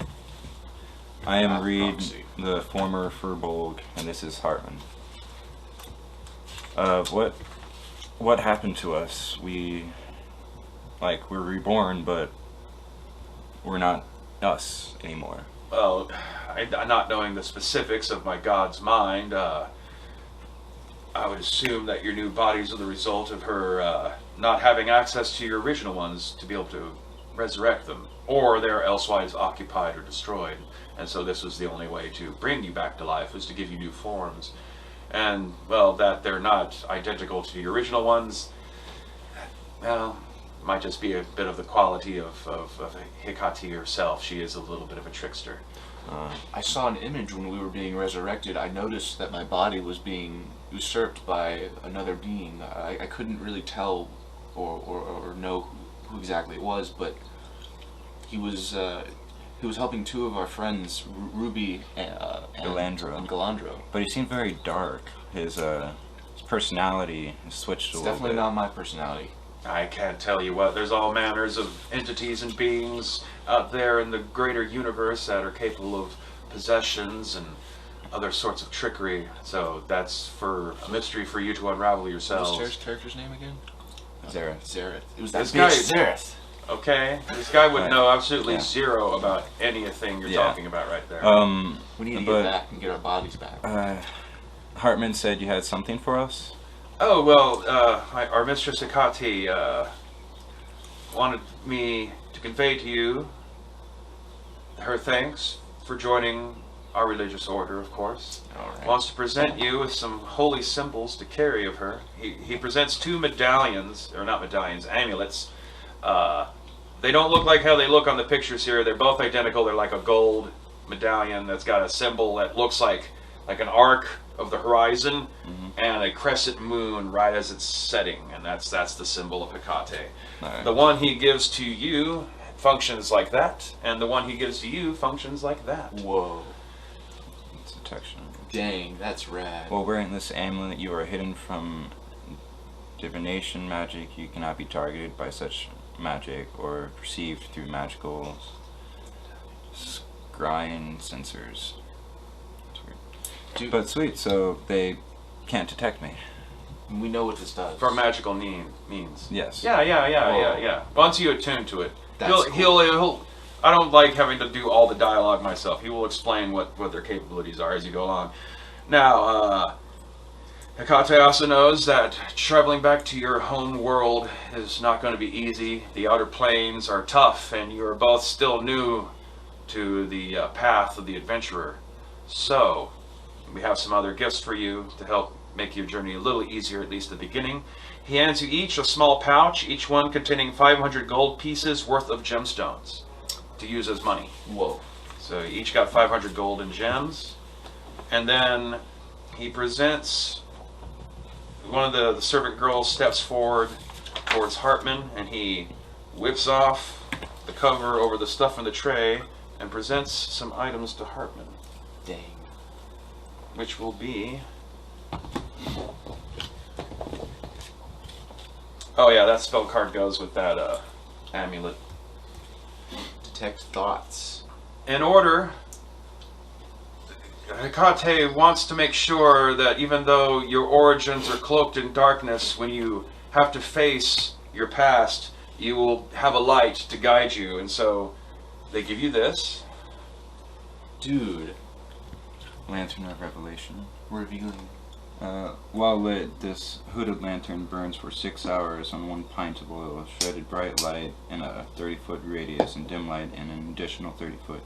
I am Reed, Proxy. the former Furbolg, and this is Hartmann. What happened to us? We're reborn, but we're not us anymore. Well, not knowing the specifics of my god's mind, I would assume that your new bodies are the result of her not having access to your original ones to be able to resurrect them, or they're elsewise occupied or destroyed. And so this was the only way to bring you back to life, was to give you new forms. And, well, that they're not identical to the original ones, well, might just be a bit of the quality of Hecate herself. She is a little bit of a trickster. I saw an image when we were being resurrected. I noticed that my body was being usurped by another being. I couldn't really tell or know who exactly it was, but he was helping two of our friends, Ruby and Galandro. But he seemed very dark. His personality has switched a It's little definitely bit. not my personality. I can't tell you what. There's all manners of entities and beings out there in the greater universe that are capable of possessions and other sorts of trickery. So that's for a mystery for you to unravel yourselves. What's Jared's character's name again? Zareth. Zareth. It was that This bitch, guy- Zareth. Okay, this guy would Right. know absolutely Yeah. zero about anything you're Yeah. talking about right there. We need to But- get back and get our bodies back. Hartmann said you had something for us? Oh, well, our Mistress Hecate wanted me to convey to you her thanks for joining our religious order, of course. All right. Wants to present you with some holy symbols to carry of her. He presents two medallions, or not medallions, amulets. They don't look like how they look on the pictures here. They're both identical. They're like a gold medallion that's got a symbol that looks like an arc of the horizon and a crescent moon right as it's setting, and that's the symbol of Hecate. Alright. The one he gives to you functions like that, and the one he gives to you functions like that. Whoa. It's detection. Dang, that's rad. While wearing this amulet, you are hidden from divination magic. You cannot be targeted by such magic or perceived through magical scrying sensors. It's weird. Dude, But sweet, so they can't detect me. we know what this does. For magical means. Yes. Yeah. Once you attune to it, That's he'll. I don't like having to do all the dialogue myself. He will explain what their capabilities are as you go along. Now, Hecate also knows that traveling back to your home world is not going to be easy. The outer planes are tough, and you are both still new to the path of the adventurer. So, we have some other gifts for you to help make your journey a little easier, at least at the beginning. He hands you each a small pouch, each one containing 500 gold pieces worth of gemstones to use as money. Whoa. So you each got 500 gold in gems. And then he presents, one of the servant girls steps forward towards Hartmann, and he whips off the cover over the stuff in the tray and presents some items to Hartmann, Dang. which will be... Oh yeah, that spell card goes with that amulet. Detect thoughts. In order, Hecate wants to make sure that even though your origins are cloaked in darkness, when you have to face your past, you will have a light to guide you. And so they give you this. Dude. Lantern of Revelation. Revealing. While lit, this hooded lantern burns for 6 hours on 1 pint of oil, shredded bright light in a 30-foot radius and dim light in an additional 30-foot.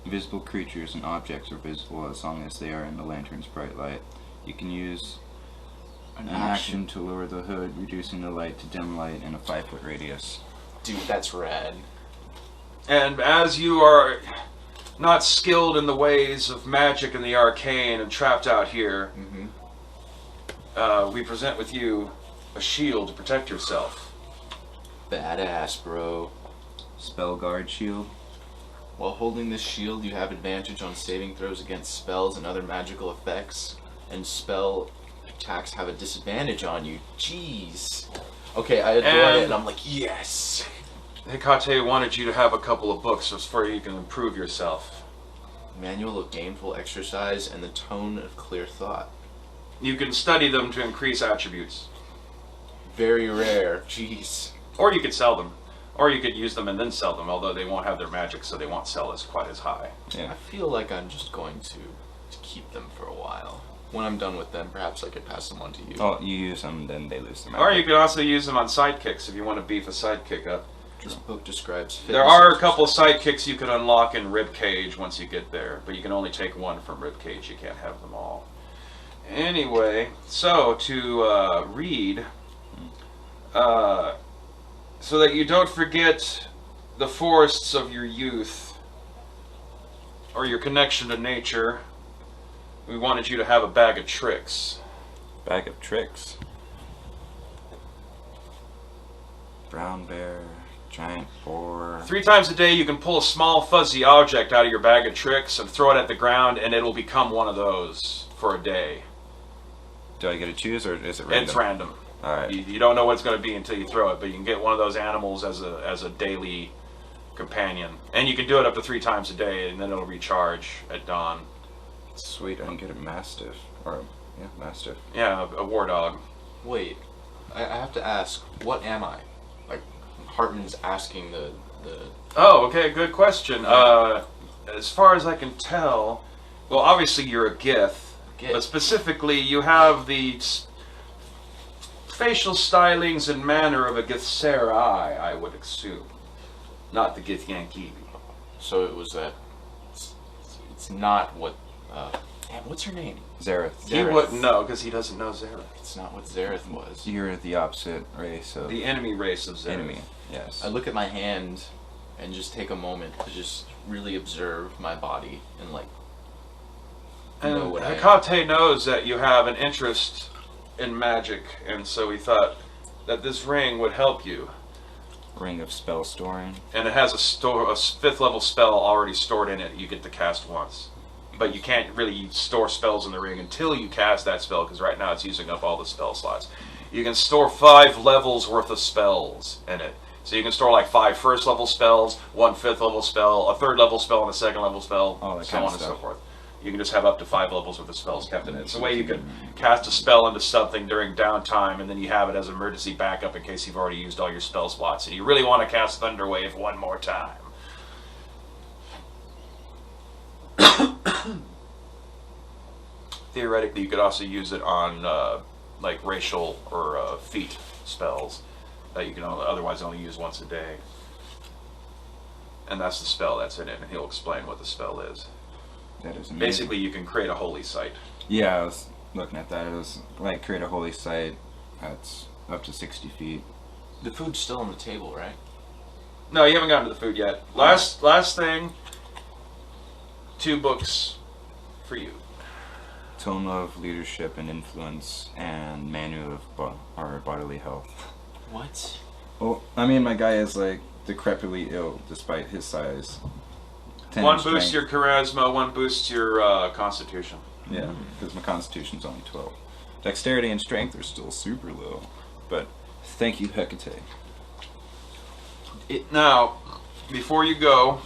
Invisible creatures and objects are visible as long as they are in the lantern's bright light. You can use an action to lower the hood, reducing the light to dim light in a 5-foot radius. Dude, that's rad. And as you are not skilled in the ways of magic and the arcane and trapped out here, we present with you a shield to protect yourself. Badass, bro. Spell guard shield. While holding this shield, you have advantage on saving throws against spells and other magical effects, and spell attacks have a disadvantage on you. Jeez. Okay, I adore it, and I'm like, yes. Hecate wanted you to have a couple of books so you can improve yourself. Manual of Gainful Exercise and the Tone of Clear Thought. You can study them to increase attributes. Very rare. Jeez. Or you could sell them. Or you could use them and then sell them, although they won't have their magic, so they won't sell as quite as high. Yeah. I feel like I'm just going to keep them for a while. When I'm done with them, perhaps I could pass them on to you. Oh, you use them, then they lose their magic. Or you could also use them on sidekicks if you want to beef a sidekick up. This book describes fitness There are a exercise. couple sidekicks you can unlock in Ribcage once you get there, but you can only take one from Ribcage. You can't have them all. Anyway, so to read, so that you don't forget the forests of your youth or your connection to nature, we wanted you to have a bag of tricks. Bag of tricks. Brown bear, giant boar. 3 times a day you can pull a small fuzzy object out of your bag of tricks and throw it at the ground, and it'll become one of those for a day. Do I get to choose, or is it random? It's random. All right. You don't know what it's going to be until you throw it, but you can get one of those animals as a daily companion. And you can do it up to 3 times a day, and then it'll recharge at dawn. Sweet, I can get a mastiff. Or, yeah, mastiff. Yeah, a war dog. Wait, I have to ask, what am I? Like, Hartmann's asking the... Oh, okay, good question. As far as I can tell, well, obviously you're a Gith, but specifically you have the facial stylings and manner of a Githzerai, I would assume. Not the Githyanki. So it was that... It's not what... damn, what's her name? Zareth. He wouldn't know, because he doesn't know Zareth. It's not what Zareth was. You're the opposite race of... The enemy race of Zareth. enemy, yes. I look at my hand and just take a moment to just really observe my body and like know And what I am. Hecate knows that you have an interest in magic, and so he thought that this ring would help you. Ring of spell storing. And it has a 5th level spell already stored in it you get to cast once. But you can't really store spells in the ring until you cast that spell, because right now it's using up all the spell slots. You can store 5 levels worth of spells in it. So you can store like 5 1st level spells, 1 5th level spell, a 3rd level spell, and a 2nd level spell, All that so kind on of and so stuff. forth. You can just have up to 5 levels worth of spells kept in it. It's a way you can cast a spell into something during downtime, and then you have it as emergency backup in case you've already used all your spell slots, and you really want to cast Thunderwave one more time. Theoretically, you could also use it on like racial or feat spells that you can otherwise only use once a day. And that's the spell that's in it, and he'll explain what the spell is. That is amazing. Basically, you can create a holy site. Yeah, I was looking at that. It was like create a holy site that's up to 60 feet. The food's still on the table, right? No, you haven't gotten to the food yet. Last thing, 2 books for you. Tome of Leadership and Influence and Manual of our Bodily Health. What? Well, I mean, my guy is like decrepitly ill despite his size. 10 One in boosts strength. your charisma, one boosts your constitution. Yeah, because my constitution's only 12. Dexterity and strength are still super low. But thank you, Hecate. Now, before you go,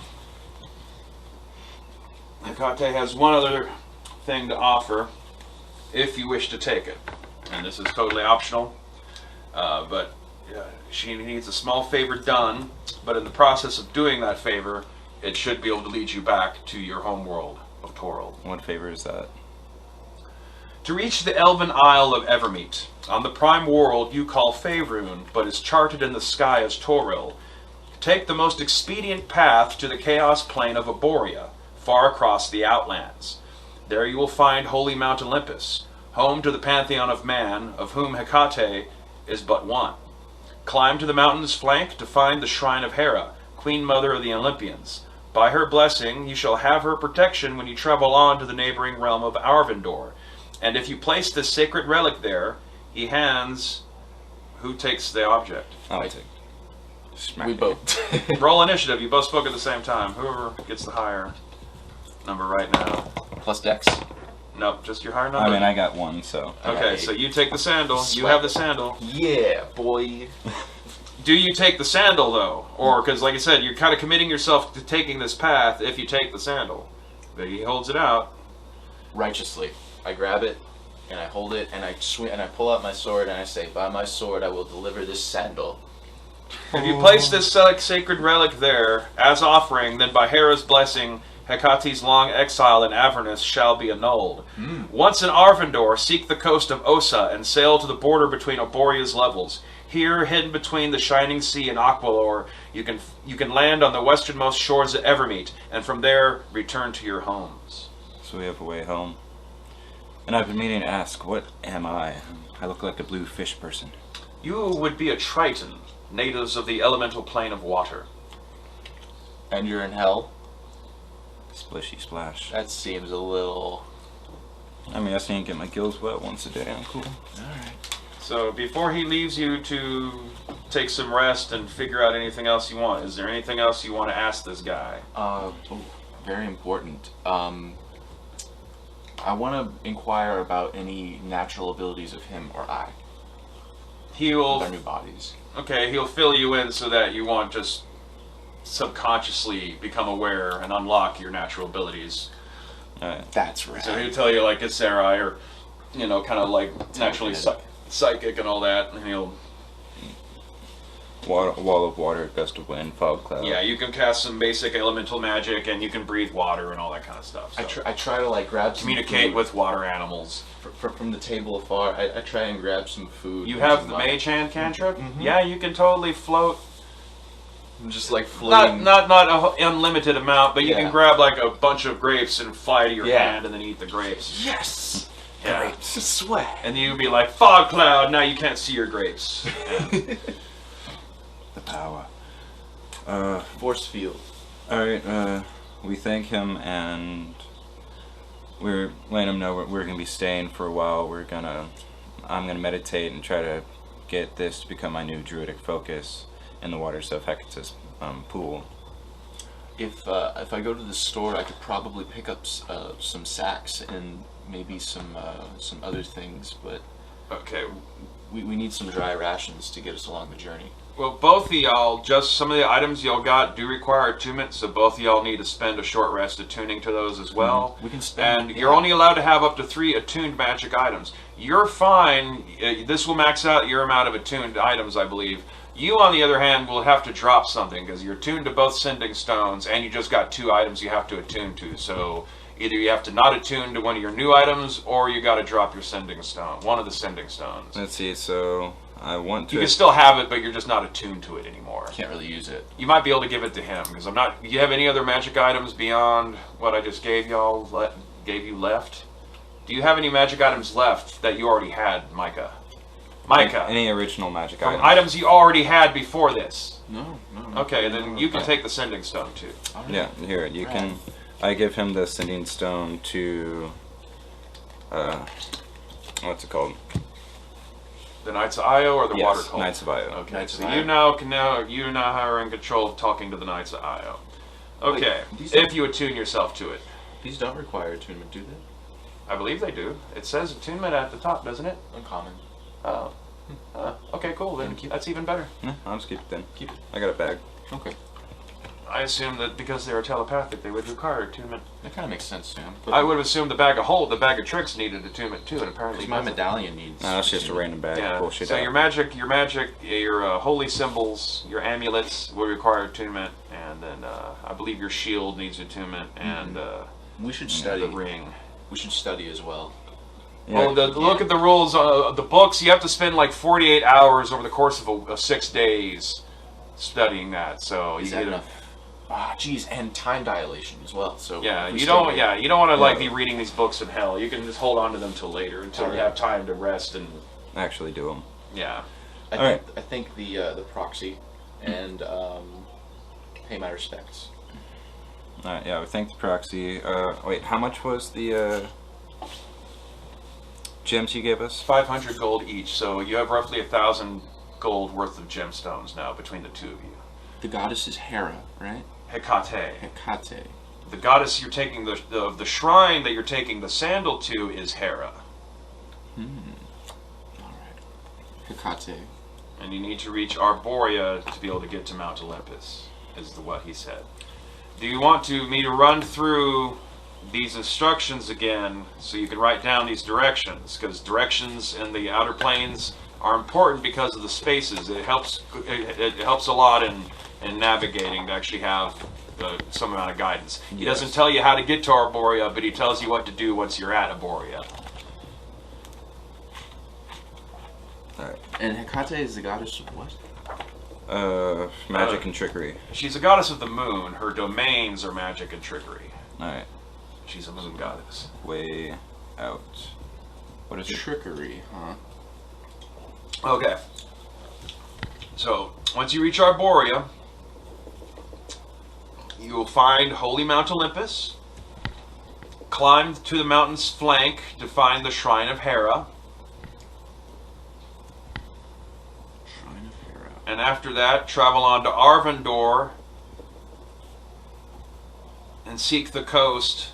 Hecate has one other thing to offer, if you wish to take it. And this is totally optional, but she needs a small favor done, but in the process of doing that favor, it should be able to lead you back to your home world of Toril. What favor is that? To reach the elven isle of Evermeet, on the prime world you call Faerun, but is charted in the sky as Toril, take the most expedient path to the chaos plane of Arborea, far across the Outlands. There you will find holy Mount Olympus, home to the pantheon of man, of whom Hecate is but one. Climb to the mountain's flank to find the shrine of Hera, Queen Mother of the Olympians. By her blessing, you shall have her protection when you travel on to the neighboring realm of Arvindor. And if you place this sacred relic there, he hands... Who takes the object? I'll take. Smack We it. both. Roll initiative. You both spoke at the same time. Whoever gets the higher number right now. Plus Dex. Nope, just your higher number. I mean, I got 1, so. Okay, so you take the sandal. You have the sandal. Yeah, boy. Do you take the sandal, though? Or, because like I said, you're kind of committing yourself to taking this path if you take the sandal. But he holds it out. Righteously. I grab it, and I hold it, and I swing, and I pull out my sword, and I say, by my sword I will deliver this sandal. If you place this sacred relic there as offering, then by Hera's blessing, Hecate's long exile in Avernus shall be annulled. Once in Arvindor, seek the coast of Ossa and sail to the border between Arborea's levels. Here, hidden between the shining sea and Aqualor, you can land on the westernmost shores of Evermeet, and from there return to your homes. So we have a way home. And I've been meaning to ask, what am I? I look like a blue fish person. You would be a Triton, natives of the elemental plane of water. And you're in hell? Splishy splash. That seems a little... I mean, I just need to get my gills wet once a day. I'm cool. Alright. So before he leaves you to take some rest and figure out anything else you want, is there anything else you want to ask this guy? Very important. I want to inquire about any natural abilities of him or I. He'll... With our new bodies. Okay, he'll fill you in so that you won't just subconsciously become aware and unlock your natural abilities. That's right. So he'll tell you, like, it's Sarai, or, you know, kind of like naturally psychic and all that, and he'll... Wall of water, gust of wind, fog cloud. Yeah, you can cast some basic elemental magic, and you can breathe water and all that kind of stuff. So. I try to, like, grab some communicate food with water animals. from the table afar. I try and grab some food. You have the mage hand cantrip? Mm-hmm. Yeah, you can totally float. Just like floating. Not an unlimited amount, but you can grab like a bunch of grapes and fly to your hand and then eat the grapes. Yes! Yeah. Grapes. Sweat. And you'd be like, fog cloud, now you can't see your grapes. Yeah. The power. Force field. Alright, we thank him and we're letting him know we're gonna be staying for a while. I'm gonna meditate and try to get this to become my new druidic focus in the waters of Hecate's pool. If I go to the store, I could probably pick up some sacks and maybe some other things, but Okay. we need some dry rations to get us along the journey. Well, both of y'all, just some of the items y'all got do require attunement, so both of y'all need to spend a short rest attuning to those as well. We can spend... And you're only allowed to have up to 3 attuned magic items. You're fine. This will max out your amount of attuned items, I believe. You, on the other hand, will have to drop something, because you're attuned to both sending stones, and you just got 2 items you have to attune to. So either you have to not attune to one of your new items, or you got to drop your sending stone, one of the sending stones. Let's see, so I want to... You can still have it, but you're just not attuned to it anymore. Can't really use it. You might be able to give it to him, because I'm not... Do you have any other magic items beyond what I just gave y'all, gave you left? Do you have any magic items left that you already had, Micah? Micah. Any original magic items? Items you already had before this? No. Okay, then you can take the sending stone, too. Right. Yeah, here, you can... I give him the sending stone to... what's it called? The Knights of Io or the Water Cult? Knights of Io. Okay, Knights so of you Io. now are in control of talking to the Knights of Io. Okay, Wait, if you attune yourself to it. These don't require attunement, do they? I believe they do. It says attunement at the top, doesn't it? Uncommon. Oh. Okay, cool. Then that's even better. Yeah, I'll just keep it then. Keep it. I got a bag. Okay. I assume that because they were telepathic, they would require attunement. That kind of makes sense, Sam. I would have assumed the bag of tricks needed attunement too, and apparently my doesn't. medallion needs. No, that's just a random bag. Yeah. Bullshit So out. your holy symbols, your amulets would require attunement, and then I believe your shield needs attunement, and We should study. the ring. We should study as well. Yeah, Well, look at the rules of the books. You have to spend like 48 hours over the course of 6 days studying that. So Is you that get enough? Geez, and time dilation as well. So Yeah, if we you stay don't. here- Yeah, you don't want to like be reading these books in hell. You can just hold on to them till later, until you have time to rest and actually do them. yeah. I think the proxy and pay my respects. Yeah, we thank the proxy. Wait, how much was the gems you gave us? 500 gold each. So you have roughly 1,000 gold worth of gemstones now between the two of you. The goddess is Hera, right? Hecate. Hecate. The goddess you're taking the shrine that you're taking the sandal to is Hera. All right. Hecate. And you need to reach Arborea to be able to get to Mount Olympus, is what he said. Do you want me to run through these instructions again so you can write down these directions? Because directions in the outer planes are important because of the spaces. It helps a lot in navigating to actually have some amount of guidance. He doesn't tell you how to get to Arborea, but he tells you what to do once you're at Arborea. Alright. And Hecate is the goddess of what? Magic and trickery. She's a goddess of the moon. Her domains are magic and trickery. Alright. She's a moon goddess. Way out. What is it? Trickery, huh? Okay. So, once you reach Arborea, you will find Holy Mount Olympus. Climb to the mountain's flank to find the Shrine of Hera. And after that, travel on to Arvandor and seek the coast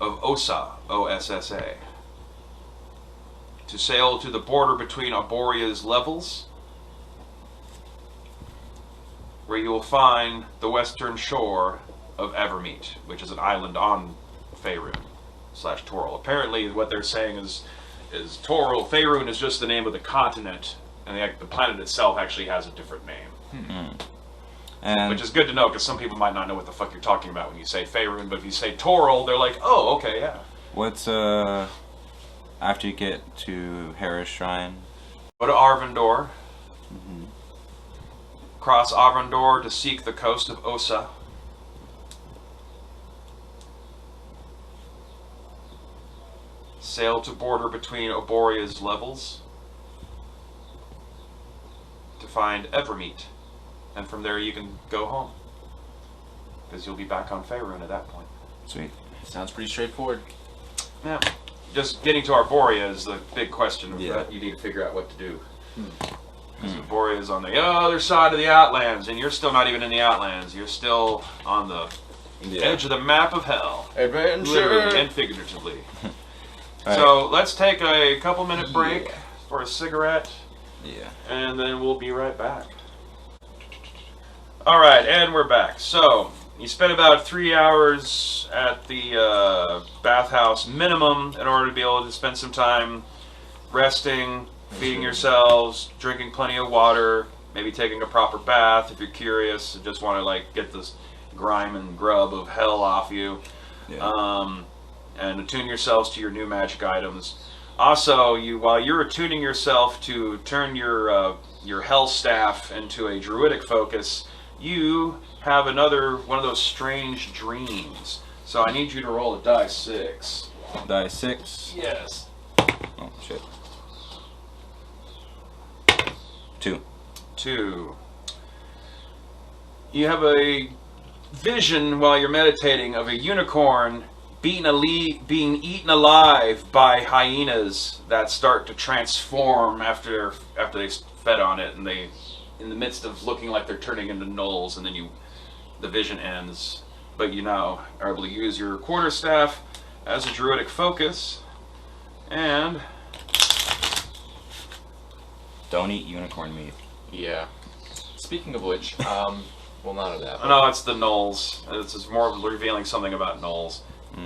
of Ossa, O-S-S-A, to sail to the border between Arborea's levels, where you will find the western shore of Evermeet, which is an island on Faerun / Toril. Apparently, what they're saying is Toril. Faerun is just the name of the continent. And the planet itself actually has a different name. And which is good to know, because some people might not know what the fuck you're talking about when you say Faerun, but if you say Toril, they're like, oh, okay, yeah. what's after you get to Hera's shrine? Go to Arvandor. Cross Arvandor to seek the coast of Ossa. Sail to border between Arborea's levels to find Evermeet, and from there you can go home, because you'll be back on Faerun at that point. Sweet. Sounds pretty straightforward. Yeah, just getting to Arborea is the big question of Yeah. that you need to figure out what to do. Because Arborea is on the other side of the Outlands, and you're still not even in the Outlands. You're still on the edge of the map of hell, Adventure! literally and figuratively. Right. So let's take a couple-minute break for a cigarette. Yeah. And then we'll be right back. Alright, and we're back. So, you spent about 3 hours at the bathhouse minimum in order to be able to spend some time resting, feeding yourselves, drinking plenty of water, maybe taking a proper bath if you're curious and just want to like get this grime and grub of hell off you. Yeah. And attune yourselves to your new magic items. Also, while you're attuning yourself to turn your hell staff into a druidic focus, you have another one of those strange dreams. So I need you to roll a die 6. Die 6. Yes. Oh shit. 2. 2. You have a vision while you're meditating of a unicorn being eaten alive by hyenas that start to transform after they fed on it, and they, in the midst of looking like they're turning into gnolls, and then the vision ends. But you now are able to use your quarterstaff as a druidic focus, and Don't eat unicorn meat. Yeah. Speaking of which, well, none of that. no, it's the gnolls. It's just more of revealing something about gnolls.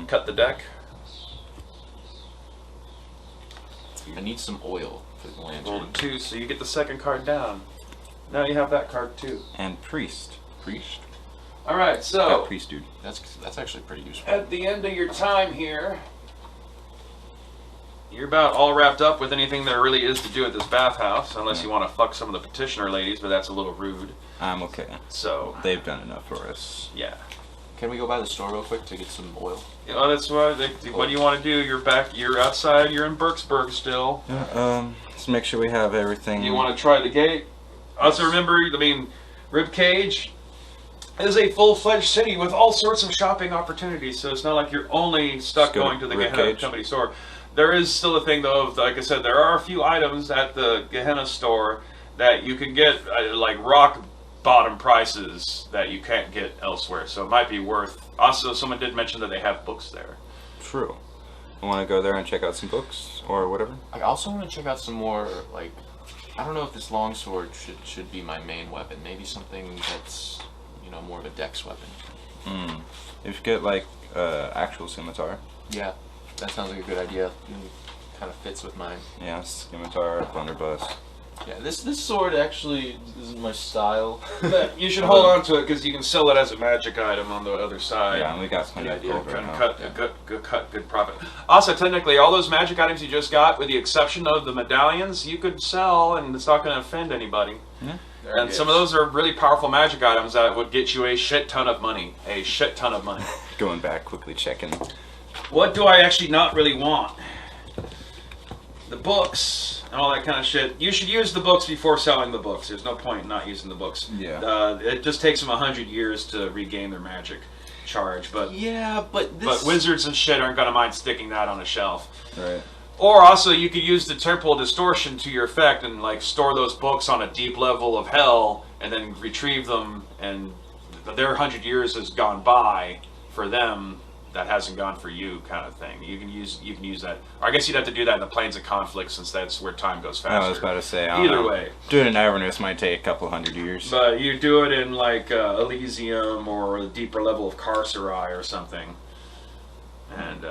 Cut the deck. I need some oil for the lantern. Roll a 2, so you get the second card down. Now you have that card too. And priest. Priest? Alright, Got so priest dude. That's actually pretty useful. at the end of your time here, you're about all wrapped up with anything there really is to do at this bathhouse, unless you want to fuck some of the petitioner ladies, but that's a little rude. I'm okay. So, They've done enough for us. yeah. Can we go by the store real quick to get some oil? You know, that's what do you want to do? You're outside, you're in Berksburg still. Let's make sure we have everything. You want to try the gate? Also remember, Ribcage is a full-fledged city with all sorts of shopping opportunities, so it's not like you're only stuck Let's go going to the Gehenna Ribcage. Company store. There is still a thing, though, of, like I said, there are a few items at the Gehenna store that you can get, like rock bottom prices that you can't get elsewhere, so it might be worth. Also, someone did mention that they have books there. True. I want to go there and check out some books or whatever. I also want to check out some more, like, I don't know if this longsword should be my main weapon. Maybe something that's, you know, more of a dex weapon. You should get like actual scimitar. Yeah, that sounds like a good idea. Kind of fits with mine. Yeah, scimitar, blunderbuss. Yeah, this sword actually isn't my style. You should hold on to it because you can sell it as a magic item on the other side. Yeah, and we got plenty of gold right And now. cut good profit. Also, technically, all those magic items you just got, with the exception of the medallions, you could sell, and it's not going to offend anybody. Yeah. And some of those are really powerful magic items that would get you a shit ton of money. A shit ton of money. Going back, quickly checking. What do I actually not really want? The books and all that kind of shit. You should use the books before selling the books. There's no point in not using the books. Yeah. It just takes them 100 years to regain their magic charge, but Yeah, but wizards and shit aren't gonna mind sticking that on a shelf. Right. Or also, you could use the temporal distortion to your effect and like store those books on a deep level of hell, and then retrieve them, and their 100 years has gone by for them. That hasn't gone for you, kind of thing. You can use that. Or I guess you'd have to do that in the Planes of Conflict, since that's where time goes faster. I was about to say. Either way, doing it in Avernus might take a couple hundred years. but you do it in like Elysium or a deeper level of Carcerai or something. And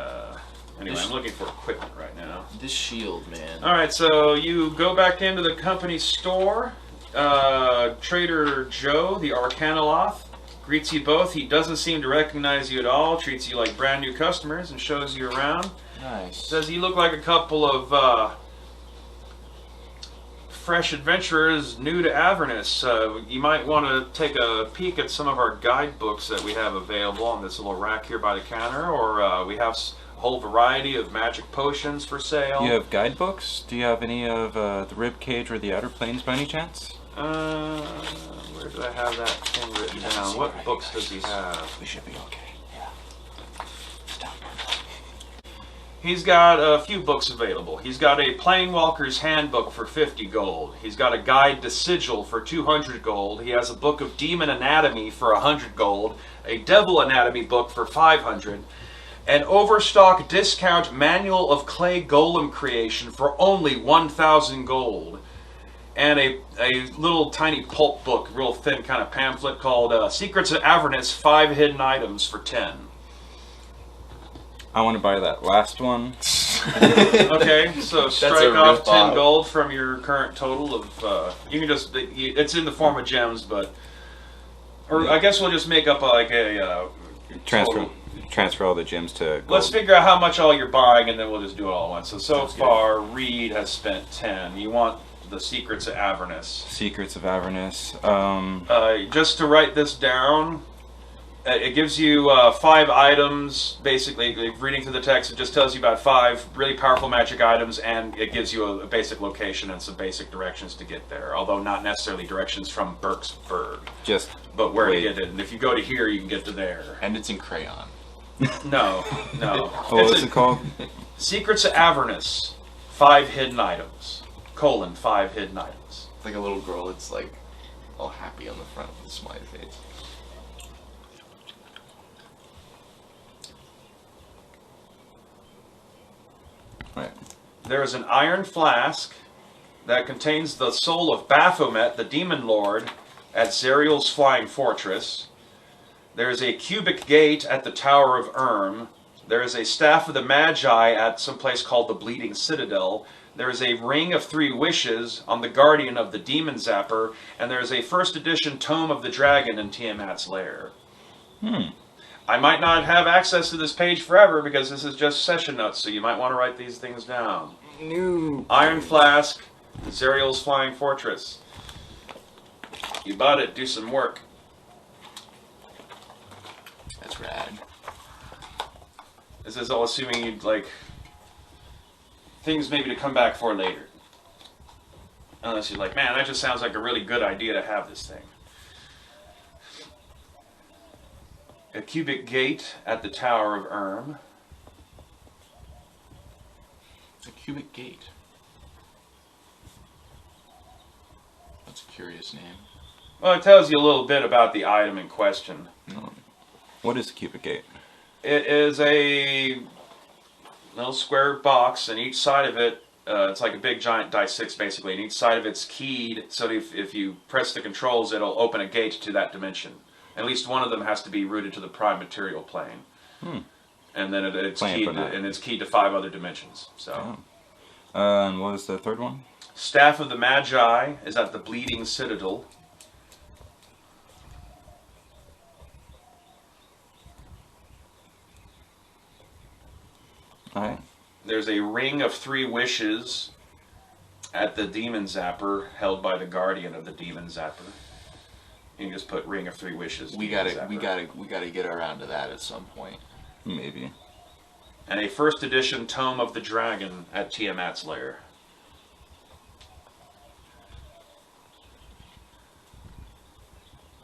anyway, I'm looking for equipment right now. this shield, man. All right, so you go back into the company store. Trader Joe, the Arcanoloth, greets you both. He doesn't seem to recognize you at all, treats you like brand new customers, and shows you around. Nice. Says you look like a couple of fresh adventurers new to Avernus. You might want to take a peek at some of our guidebooks that we have available on this little rack here by the counter, or we have a whole variety of magic potions for sale. You have guidebooks? Do you have any of the Rib Cage or the Outer Planes by any chance? Where did I have that thing written down? What books does he have? We should be okay. Yeah. Stop. He's got a few books available. He's got a Planewalker's Handbook for 50 gold. He's got a Guide to Sigil for 200 gold. He has a book of Demon Anatomy for 100 gold. A Devil Anatomy book for 500. An Overstock Discount Manual of Clay Golem Creation for only 1,000 gold. And a little tiny pulp book, real thin kind of pamphlet called Secrets of Avernus, 5 Hidden Items for 10. I want to buy that last one. Okay, so strike off 10 rip-off. gold from your current total of, you can just, it's in the form of gems, but, or I guess we'll just make up Transfer all the gems to gold. Let's figure out how much all you're buying, and then we'll just do it all at once. So Sounds good. far, Reed has spent 10. You want the Secrets of Avernus. Secrets of Avernus. Just to write this down, it gives you 5 items, basically. Reading through the text, it just tells you about 5 really powerful magic items, and it gives you a basic location and some basic directions to get there, although not necessarily directions from Berksburg, but where to get it. And if you go to here, you can get to there. And it's in crayon. No. What was it called? Secrets of Avernus, 5 hidden items, 5 hidden items. It's like a little girl. It's like all happy on the front with a smiley face. Right. There is an iron flask that contains the soul of Baphomet, the demon lord, at Zerial's flying fortress. There is a cubic gate at the Tower of Erm. There is a staff of the Magi at some place called the Bleeding Citadel. There is a ring of 3 wishes on the guardian of the demon zapper, and there is a first edition tome of the dragon in Tiamat's lair. I might not have access to this page forever because this is just session notes, so you might want to write these things down. New Iron Flask, Zerial's Flying Fortress. You bought it, do some work. That's rad. This is all assuming you'd like things maybe to come back for later. Unless you're like, man, that just sounds like a really good idea to have this thing. A cubic gate at the Tower of Erm. A cubic gate. That's a curious name. Well, it tells you a little bit about the item in question. What is the cubic gate? It is a little square box, and each side of it It's like a big giant die 6 basically, and each side of it's keyed, so if you press the controls, it'll open a gate to that dimension. At least one of them has to be rooted to the prime material plane. And then it's keyed to 5 other dimensions. So. And what was the third one? Staff of the Magi is at the Bleeding Citadel. Alright. There's a Ring of 3 Wishes at the Demon Zapper, held by the Guardian of the Demon Zapper. You can just put Ring of 3 Wishes. We gotta get around to that at some point. Maybe. And a first edition Tome of the Dragon at Tiamat's Lair.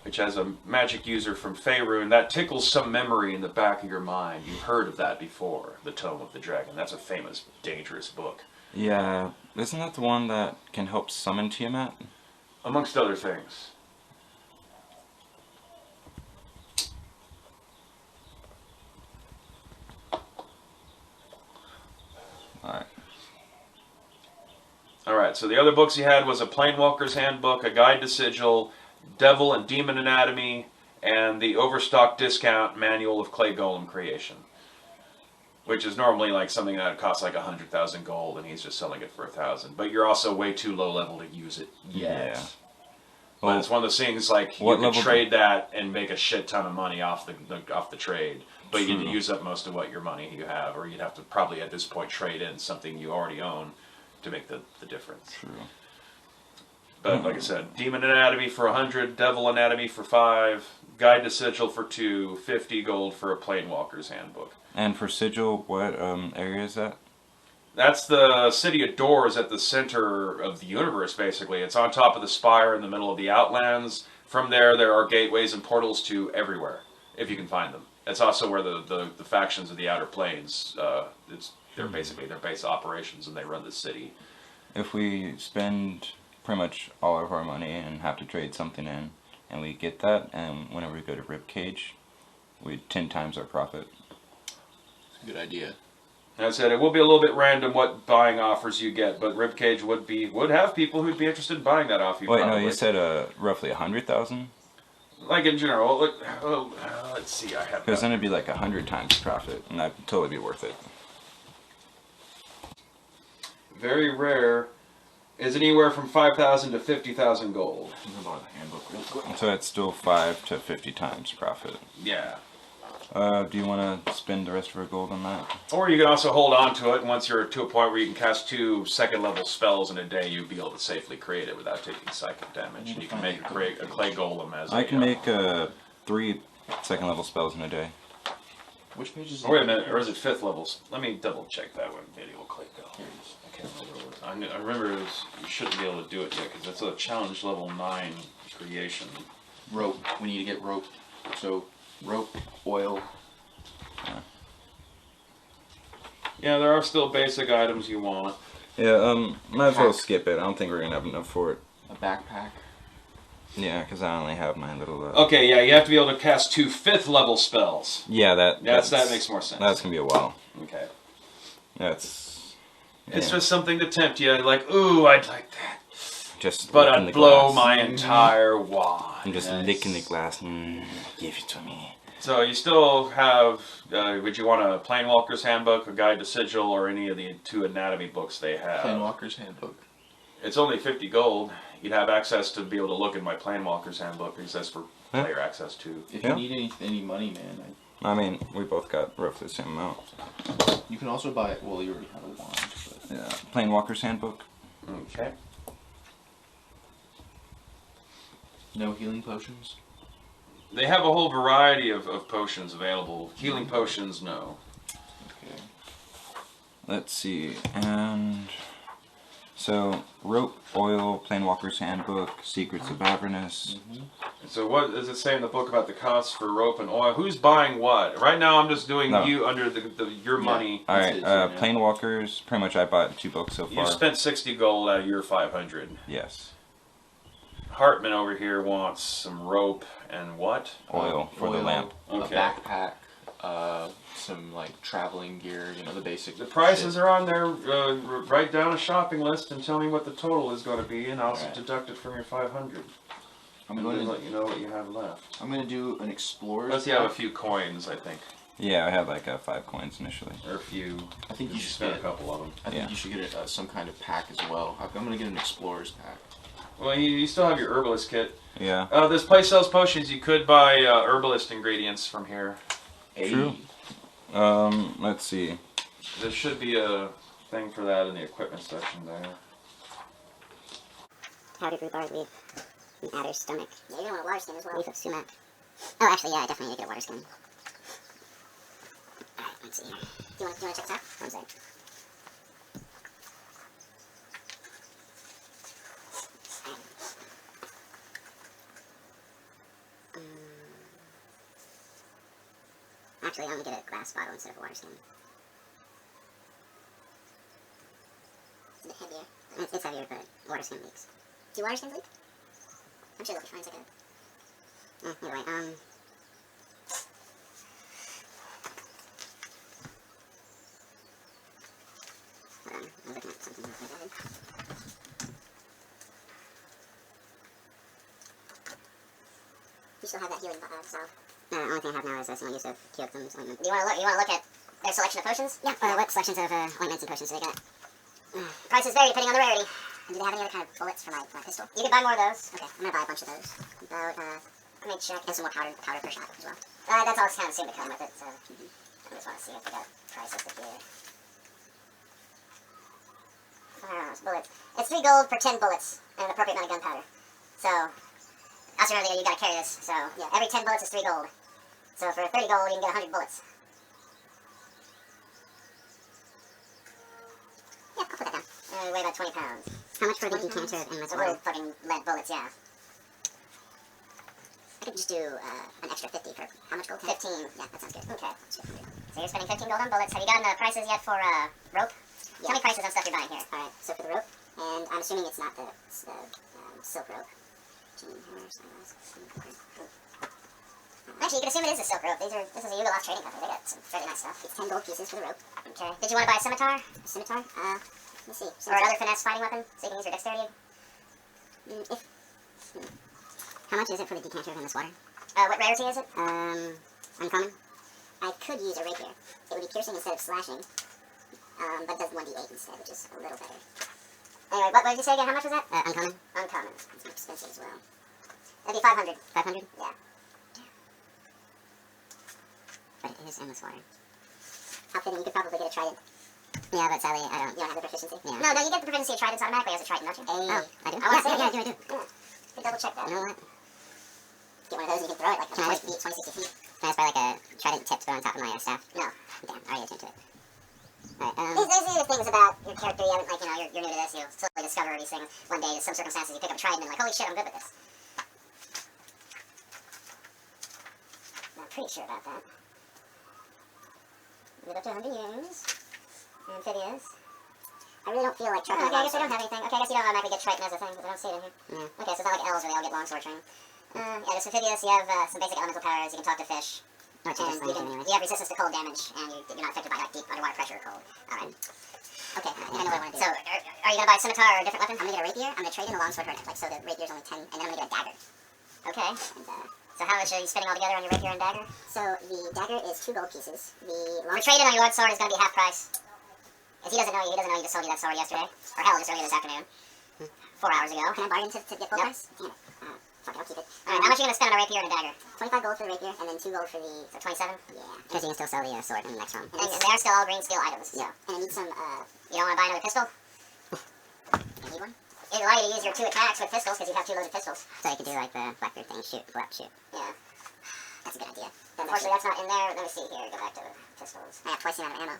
Which has a magic user from Faerun that tickles some memory in the back of your mind. You've heard of that before, the Tome of the Dragon. That's a famous, dangerous book. Yeah, isn't that the one that can help summon Tiamat? Amongst other things. Alright. Alright, so the other books he had was a Planewalker's Handbook, a Guide to Sigil, Devil and Demon Anatomy, and the Overstock Discount Manual of Clay Golem Creation. Which is normally like something that costs like 100,000 gold, and he's just selling it for 1,000. But you're also way too low level to use it yet. Yeah. But it's one of those things like you can trade that and make a shit ton of money off the trade. But you need to use up most of what your money you have, or you'd have to probably at this point trade in something you already own to make the difference. True. But like I said, Demon Anatomy for 100, Devil Anatomy for 5, Guide to Sigil for 2, 50 gold for a Planewalker's Handbook. And for Sigil, what area is that? That's the City of Doors at the center of the universe, basically. It's on top of the spire in the middle of the Outlands. From there are gateways and portals to everywhere, if you can find them. It's also where the factions of the Outer Planes, they're basically their base operations, and they run the city. If we spend pretty much all of our money and have to trade something in, and we get that, and whenever we go to Ribcage, we 10 times our profit. It's a good idea. And I said it will be a little bit random what buying offers you get, but Ribcage would have people who'd be interested in buying that off you. Wait, probably. no, you said roughly 100,000? Like in general, look, let's see, I have. Because then it'd be like 100 times profit, and that'd totally be worth it. Very rare is anywhere from 5,000 to 50,000 gold. So that's still 5 to 50 times profit. Yeah. Do you want to spend the rest of our gold on that? Or you can also hold on to it, and once you're to a point where you can cast 2 second-level spells in a day, you'll be able to safely create it without taking psychic damage. And you can make a clay golem as I can make 3 second-level spells in a day. Which page is it? Oh, wait a minute, or is it 5th levels? Let me double-check that one. Medieval clay golem. Here it is. I can't remember what I remember you shouldn't be able to do it yet, because it's a challenge level 9 creation. Rope. We need to get rope. So, rope, oil. Yeah, there are still basic items you want. Yeah, might as well skip it. I don't think we're going to have enough for it. A backpack. Yeah, because I only have my little... Okay, yeah, you have to be able to cast 2 5th-level spells. Yeah, that makes more sense. That's going to be a while. Okay. That's... Yeah. It's just something to tempt you, like, ooh, I'd like that. Just but I'd blow my entire wad. I'm just licking the glass. Give it to me. So you still have, would you want a Planewalker's Handbook, a Guide to Sigil, or any of the 2 anatomy books they have? Planewalker's Handbook. It's only 50 gold. You'd have access to be able to look in my Planewalker's Handbook, because that's for player access too. If you need any money, man. I mean, we both got roughly the same amount. You can also buy, well, you already have a wand. But... Yeah, Planewalker's Handbook. Okay. No healing potions? They have a whole variety of potions available. Healing potions, no. Okay. Let's see, and... So, rope, oil, Planewalker's Handbook, Secrets of Avernus. So what does it say in the book about the costs for rope and oil? Who's buying what? Right now I'm just doing you under your money. Alright, Planewalkers, pretty much I bought 2 books so far. You spent 60 gold out of your 500. Yes. Hartmann over here wants some rope and what? Oil for the lamp. Okay. A backpack, some like traveling gear, you know, the basic. The prices are on there. Write down a shopping list and tell me what the total is going to be, and I'll deduct it from your 500. I'm going to let you know what you have left. I'm going to do an explorer's. Unless you have a few coins, I think. Yeah, I have like 5 coins initially. Or a few. I think you should spend get a couple of them. I think you should get some kind of pack as well. I'm going to get an explorer's pack. Well, you still have your herbalist kit. Yeah. This place sells potions. You could buy herbalist ingredients from here. True. Let's see. There should be a thing for that in the equipment section there. Powdered rhubarb leaf from adder's stomach. Yeah, you're gonna want a water skin as well. Leaf of sumac. Oh, actually, yeah, I definitely need to get a water skin. Alright, let's see here. Do you want to check this out? One sec. Actually, I'm gonna get a glass bottle instead of a water skin. It's a bit heavier. It's heavier, but water skin leaks. Do water skins leak? I'm sure they'll be fine. It's like a... Either way, hold on, I'm looking at something real quick. You still have that healing salve? The only thing I have now is a single use of Keokthum's ointment. Do you want to look at their selection of potions? Yeah. What selections of ointments and potions do they got? Prices vary depending on the rarity. And do they have any other kind of bullets for my pistol? You can buy more of those. Okay, I'm gonna buy a bunch of those. About, let me check. And some more powder per shot as well. That's all kind of soon to come with it, so I just want to see if they got prices to here. Firearms, bullets. It's 3 gold per 10 bullets and an appropriate amount of gunpowder. So, also remember you gotta carry this. So, yeah, every 10 bullets is 3 gold. So for 30 gold, you can get 100 bullets. Yeah, I'll put that down. They weigh about 20 pounds. How much for the decanter of endless water? Fucking lead bullets, yeah. I could just do an extra 50 for how much gold? 15. Yeah, that sounds good. Okay, that's good. So you're spending 15 gold on bullets. Have you gotten the prices yet for rope? Yeah. Tell me prices on stuff you're buying here. Alright, so for the rope, and I'm assuming it's not the silk rope. Actually, you can assume it is a silk rope. This is a Yugoslav trading company. They got some fairly nice stuff. It's 10 gold pieces for the rope. Okay. Did you want to buy a scimitar? Scimitar? Let's see. Or another finesse fighting weapon, so you can use your dexterity? How much is it for the decanter of endless water? What rarity is it? Uncommon. I could use a rapier. It would be piercing instead of slashing. But does 1d8 instead, which is a little better. Anyway, what did you say again? How much was that? Uncommon. Uncommon. It's more expensive as well. That'd be 500. 500? Yeah. But it is endless water. How fitting, you could probably get a trident. Yeah, but sadly, I don't. You don't have the proficiency? Yeah. No, you get the proficiency of tridents automatically as a trident, don't you? Oh, I do? I do. Yeah. Double check that. You know what? Get one of those and you can throw it like 20 feet, 20, 60 feet. Can I just buy like a trident tip to put on top of my staff? No. Damn, I already attuned to it. Alright, there's the other things about your character, you haven't, like, you know, you're new to this, you'll slowly discover these things. One day, in some circumstances, you pick up a trident and like, holy shit, I'm good with this. Not pretty sure about that. Live up to 100 years. Amphibious. I really don't feel like trucking. Okay, I guess I don't have anything. Okay, I guess you don't automatically get Triton as a thing, because I don't see it in here. Yeah. Okay, so it's not like elves where they all get longsword training. Yeah, there's amphibious, you have some basic elemental powers, you can talk to fish. And you have resistance to cold damage, and you're not affected by like deep underwater pressure or cold. Alright. Okay, I know what I want to do. So, are you going to buy a scimitar or a different weapon? I'm going to get a rapier, I'm going to trade in a longsword for it, like, so the rapier's only 10, and then I'm going to get a dagger. Okay, and, so how much are you spending altogether on your rapier and dagger? So, the dagger is 2 gold pieces. The trade-in on your sword is going to be half price. If he doesn't know you just sold you that sword yesterday. Or hell, just earlier this afternoon. 4 hours ago. Can I bargain to get full price? Damn it. Fuck it, I'll keep it. Alright, how much are you going to spend on a rapier and a dagger? 25 gold for the rapier, and then 2 gold for the... So 27? Yeah. Because you can still sell the sword in the next round. And they are still all green skill items. Yeah. And I need some, You don't want to buy another pistol? You need one? It'd allow you to use your 2 attacks with pistols, because you have 2 loaded pistols. So you could do like the Blackbeard thing, shoot, go up, shoot. Yeah. That's a good idea. Unfortunately, that's not in there. Let me see here, go back to pistols. I have twice the amount of ammo.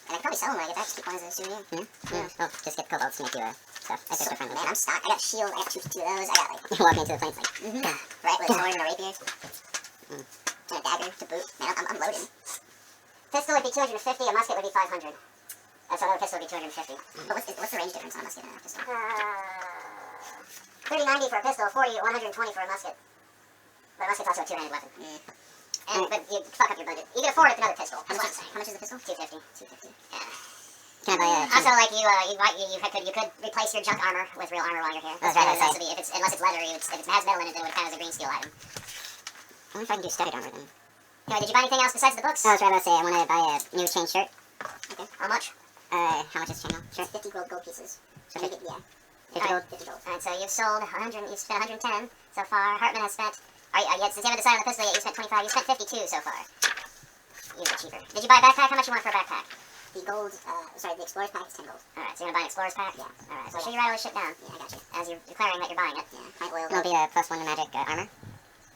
And I could probably sell them when I get back, just keep one as a souvenir. Yeah. Oh, just get kobolds to make you stuff. I guess friendly. Man, I'm stocked. I got shield, I got two of those, I got like... You walk into the planes like... Right, with a sword and a rapier. And a dagger to boot. Man, I'm loaded. Pistol would be 250, a musket would be 500. So another pistol would be 250. But what's the range difference on a musket and a pistol? 30, 90 for a pistol, 40, 120 for a musket. But a musket's also a two-handed weapon. but you fuck up your budget. You can afford another pistol. How much is the pistol? 250. 250. Yeah. Can I buy a... Also, like, you could replace your junk armor with real armor while you're here. That's right, unless it's leather, if it has metal in it, then it would count as a green steel item. I wonder if I can do studded armor, then. Anyway, did you buy anything else besides the books? Oh, that's right, I was about to say, I want to buy a new chain shirt. Okay. How much? How much is chain now? Sure. 50 gold pieces. So make it, yeah. 50 gold? 50 gold. Alright, so you've sold 100, you've spent 110 so far. Hartmann has spent, since you haven't decided on the pistol yet, you spent 25, you spent 52 so far. Use it cheaper. Did you buy a backpack? How much you want for a backpack? The gold, the Explorer's pack is 10 gold. Alright, so you're gonna buy an Explorer's pack? Yeah. Alright, so make sure you write all this shit down. Yeah, I got you. As you're declaring that you're buying it. Yeah. Might oil. It'll be a +1 to magic armor?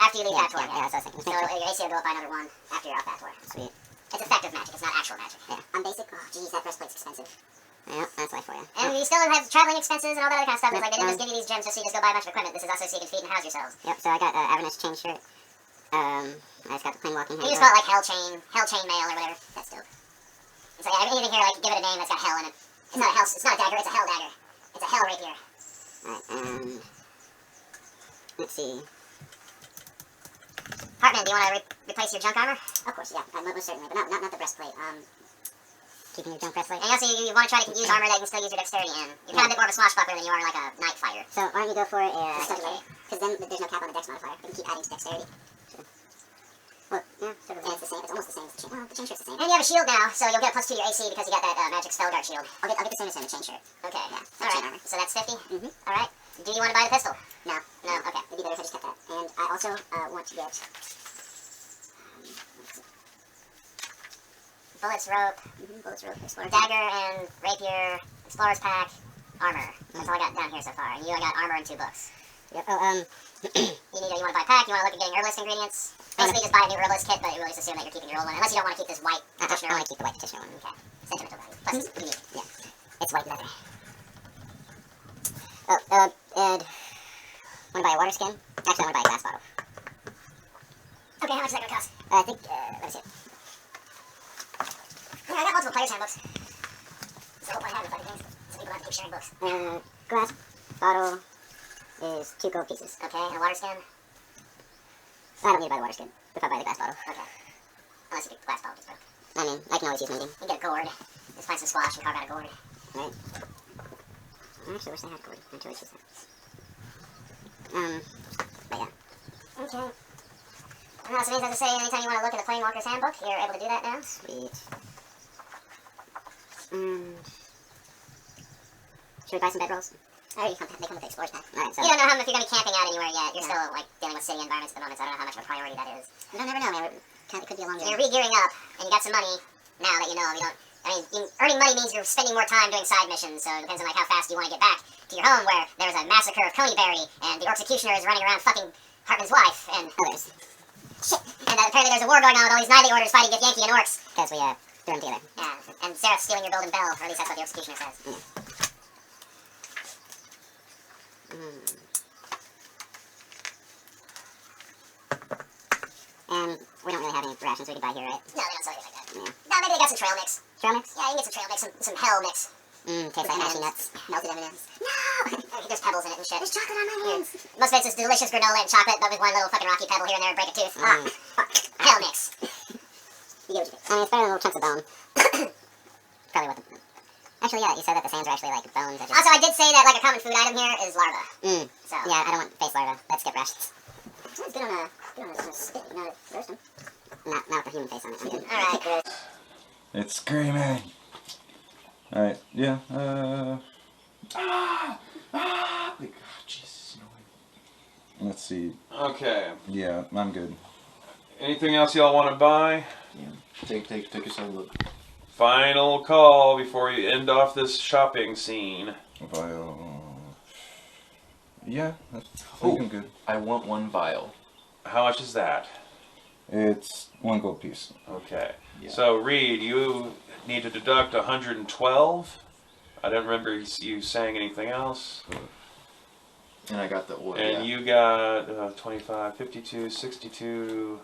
After you leave Baator, yeah. That's what I was thinking. So your AC will go up by another 1 after you're off Baator. Sweet. It's effective magic, it's not actual magic. Yeah. On basic, oh geez, that breastplate's expensive. Yeah, that's why for you. And you still have traveling expenses and all that other kind of stuff. It's like they didn't just give you these gems just so you just go buy a bunch of equipment. This is also so you can feed and house yourselves. Yep, so I got Avernus chain shirt. I just got the plain walking hand. You just call it like hell chain mail or whatever. That's dope. So yeah, anything here, like, give it a name that's got hell in it. It's not a hell, it's not a dagger, it's a hell dagger. It's a hell rapier. Alright, let's see. Hartmann, do you want to replace your junk armor? Of course, yeah, most certainly, but not the breastplate. Keeping your junk breastplate. And also, you want to try to use armor that you can still use your dexterity in. You're kind of a bit more of a swashbuckler than you are like a knight fighter. So why don't you go for a study blade? Because then there's no cap on the dex modifier. You can keep adding to dexterity. Sure. Well, yeah, sort of. And it's the same. It's almost the same as the chain. Well, the chain shirt's the same. And you have a shield now, so you'll get a +2 to your AC because you got that magic spell guard shield. I'll get the same as in the chain shirt. Okay, yeah. Alright, so that's 50? Mm-hmm. Alright. Do you want to buy the pistol? No. No? Okay. It'd be better if I just kept that. And I also want to get... bullets, rope, explorer dagger, and rapier, explorer's pack, armor. That's all I got down here so far. And you, I got armor and 2 books. Yep. Oh, you want to buy a pack? You want to look at getting herbalist ingredients? Basically, just buy a new herbalist kit, but you really just assume that you're keeping your old one, unless you don't want to keep this white petitioner. I want to keep the white petitioner one. Okay. Sentimental value. Plus, it's unique. Yeah. It's white leather. Oh, Ed. Want to buy a water skin? Actually, I want to buy a glass bottle. Okay, how much is that going to cost? I think, let me see. Yeah, I got multiple player's handbooks. It's the whole point of having fucking things, so people have to keep sharing books. Glass bottle is 2 gold pieces. Okay, and a water skin? I don't need to buy the water skin. If I buy the glass bottle. Okay. Unless you get the glass bottle, just broke. I mean, I can always use medium. You can get a gourd. Just find some squash and carve out a gourd. Right. I actually wish I had a gourd. I totally choose that. But yeah. Okay. And that also means, as I say, anytime you want to look at the Planewalker's Handbook, you're able to do that now. Sweet. Should we buy some bedrolls? They come with the Explorer's Pack. Alright, so... You don't know if you're going to be camping out anywhere yet. You're still, like, dealing with city environments at the moment, so I don't know how much of a priority that is. You don't never know, man. It could be a long journey. You're re-gearing up, and you got some money now that you know. Earning money means you're spending more time doing side missions, so it depends on, like, how fast you want to get back to your home, where there's a massacre of Coneyberry, and the Executioner is running around fucking Hartmann's wife, and others. Shit. And apparently there's a war going on with all these Nightly Orders fighting with Yankee and Orcs. Because we, threw them together. Yeah, and Seraph's stealing your golden bell, or at least that's what the Executioner says. Yeah. And we don't really have any rations we could buy here, right? No, they don't sell anything like that. Yeah. No, maybe they got some trail mix. Trail mix? Yeah, you can get some trail mix, some hell mix. Tastes like cashew nuts. Melted M&Ms. No! There's pebbles in it and shit. There's chocolate on my hands. Most of it's just delicious granola and chocolate, but with one little fucking rocky pebble here and there to break a tooth. Fuck. Hell mix. You get what you get. I mean, it's better than little chunks of bone. Probably what the... Actually, yeah, you said that the sands are actually like bones. That just... Also, I did say that like a common food item here is larva. So yeah, I don't want face larva. Let's skip rations. It's good on a stick, you know, roast them. Not with the human face on it. I'm good. Alright, good. It's screaming. Alright, yeah, Like, Jesus, let's see. Okay. Yeah, I'm good. Anything else y'all want to buy? Yeah. Take a side look. Final call before you end off this shopping scene. Yeah, I think I'm good. I want 1 vial. How much is that? It's 1 gold piece. Okay. Yeah. So, Reed, you need to deduct 112. I don't remember you saying anything else. And I got the oil. And you got 25, 52, 62,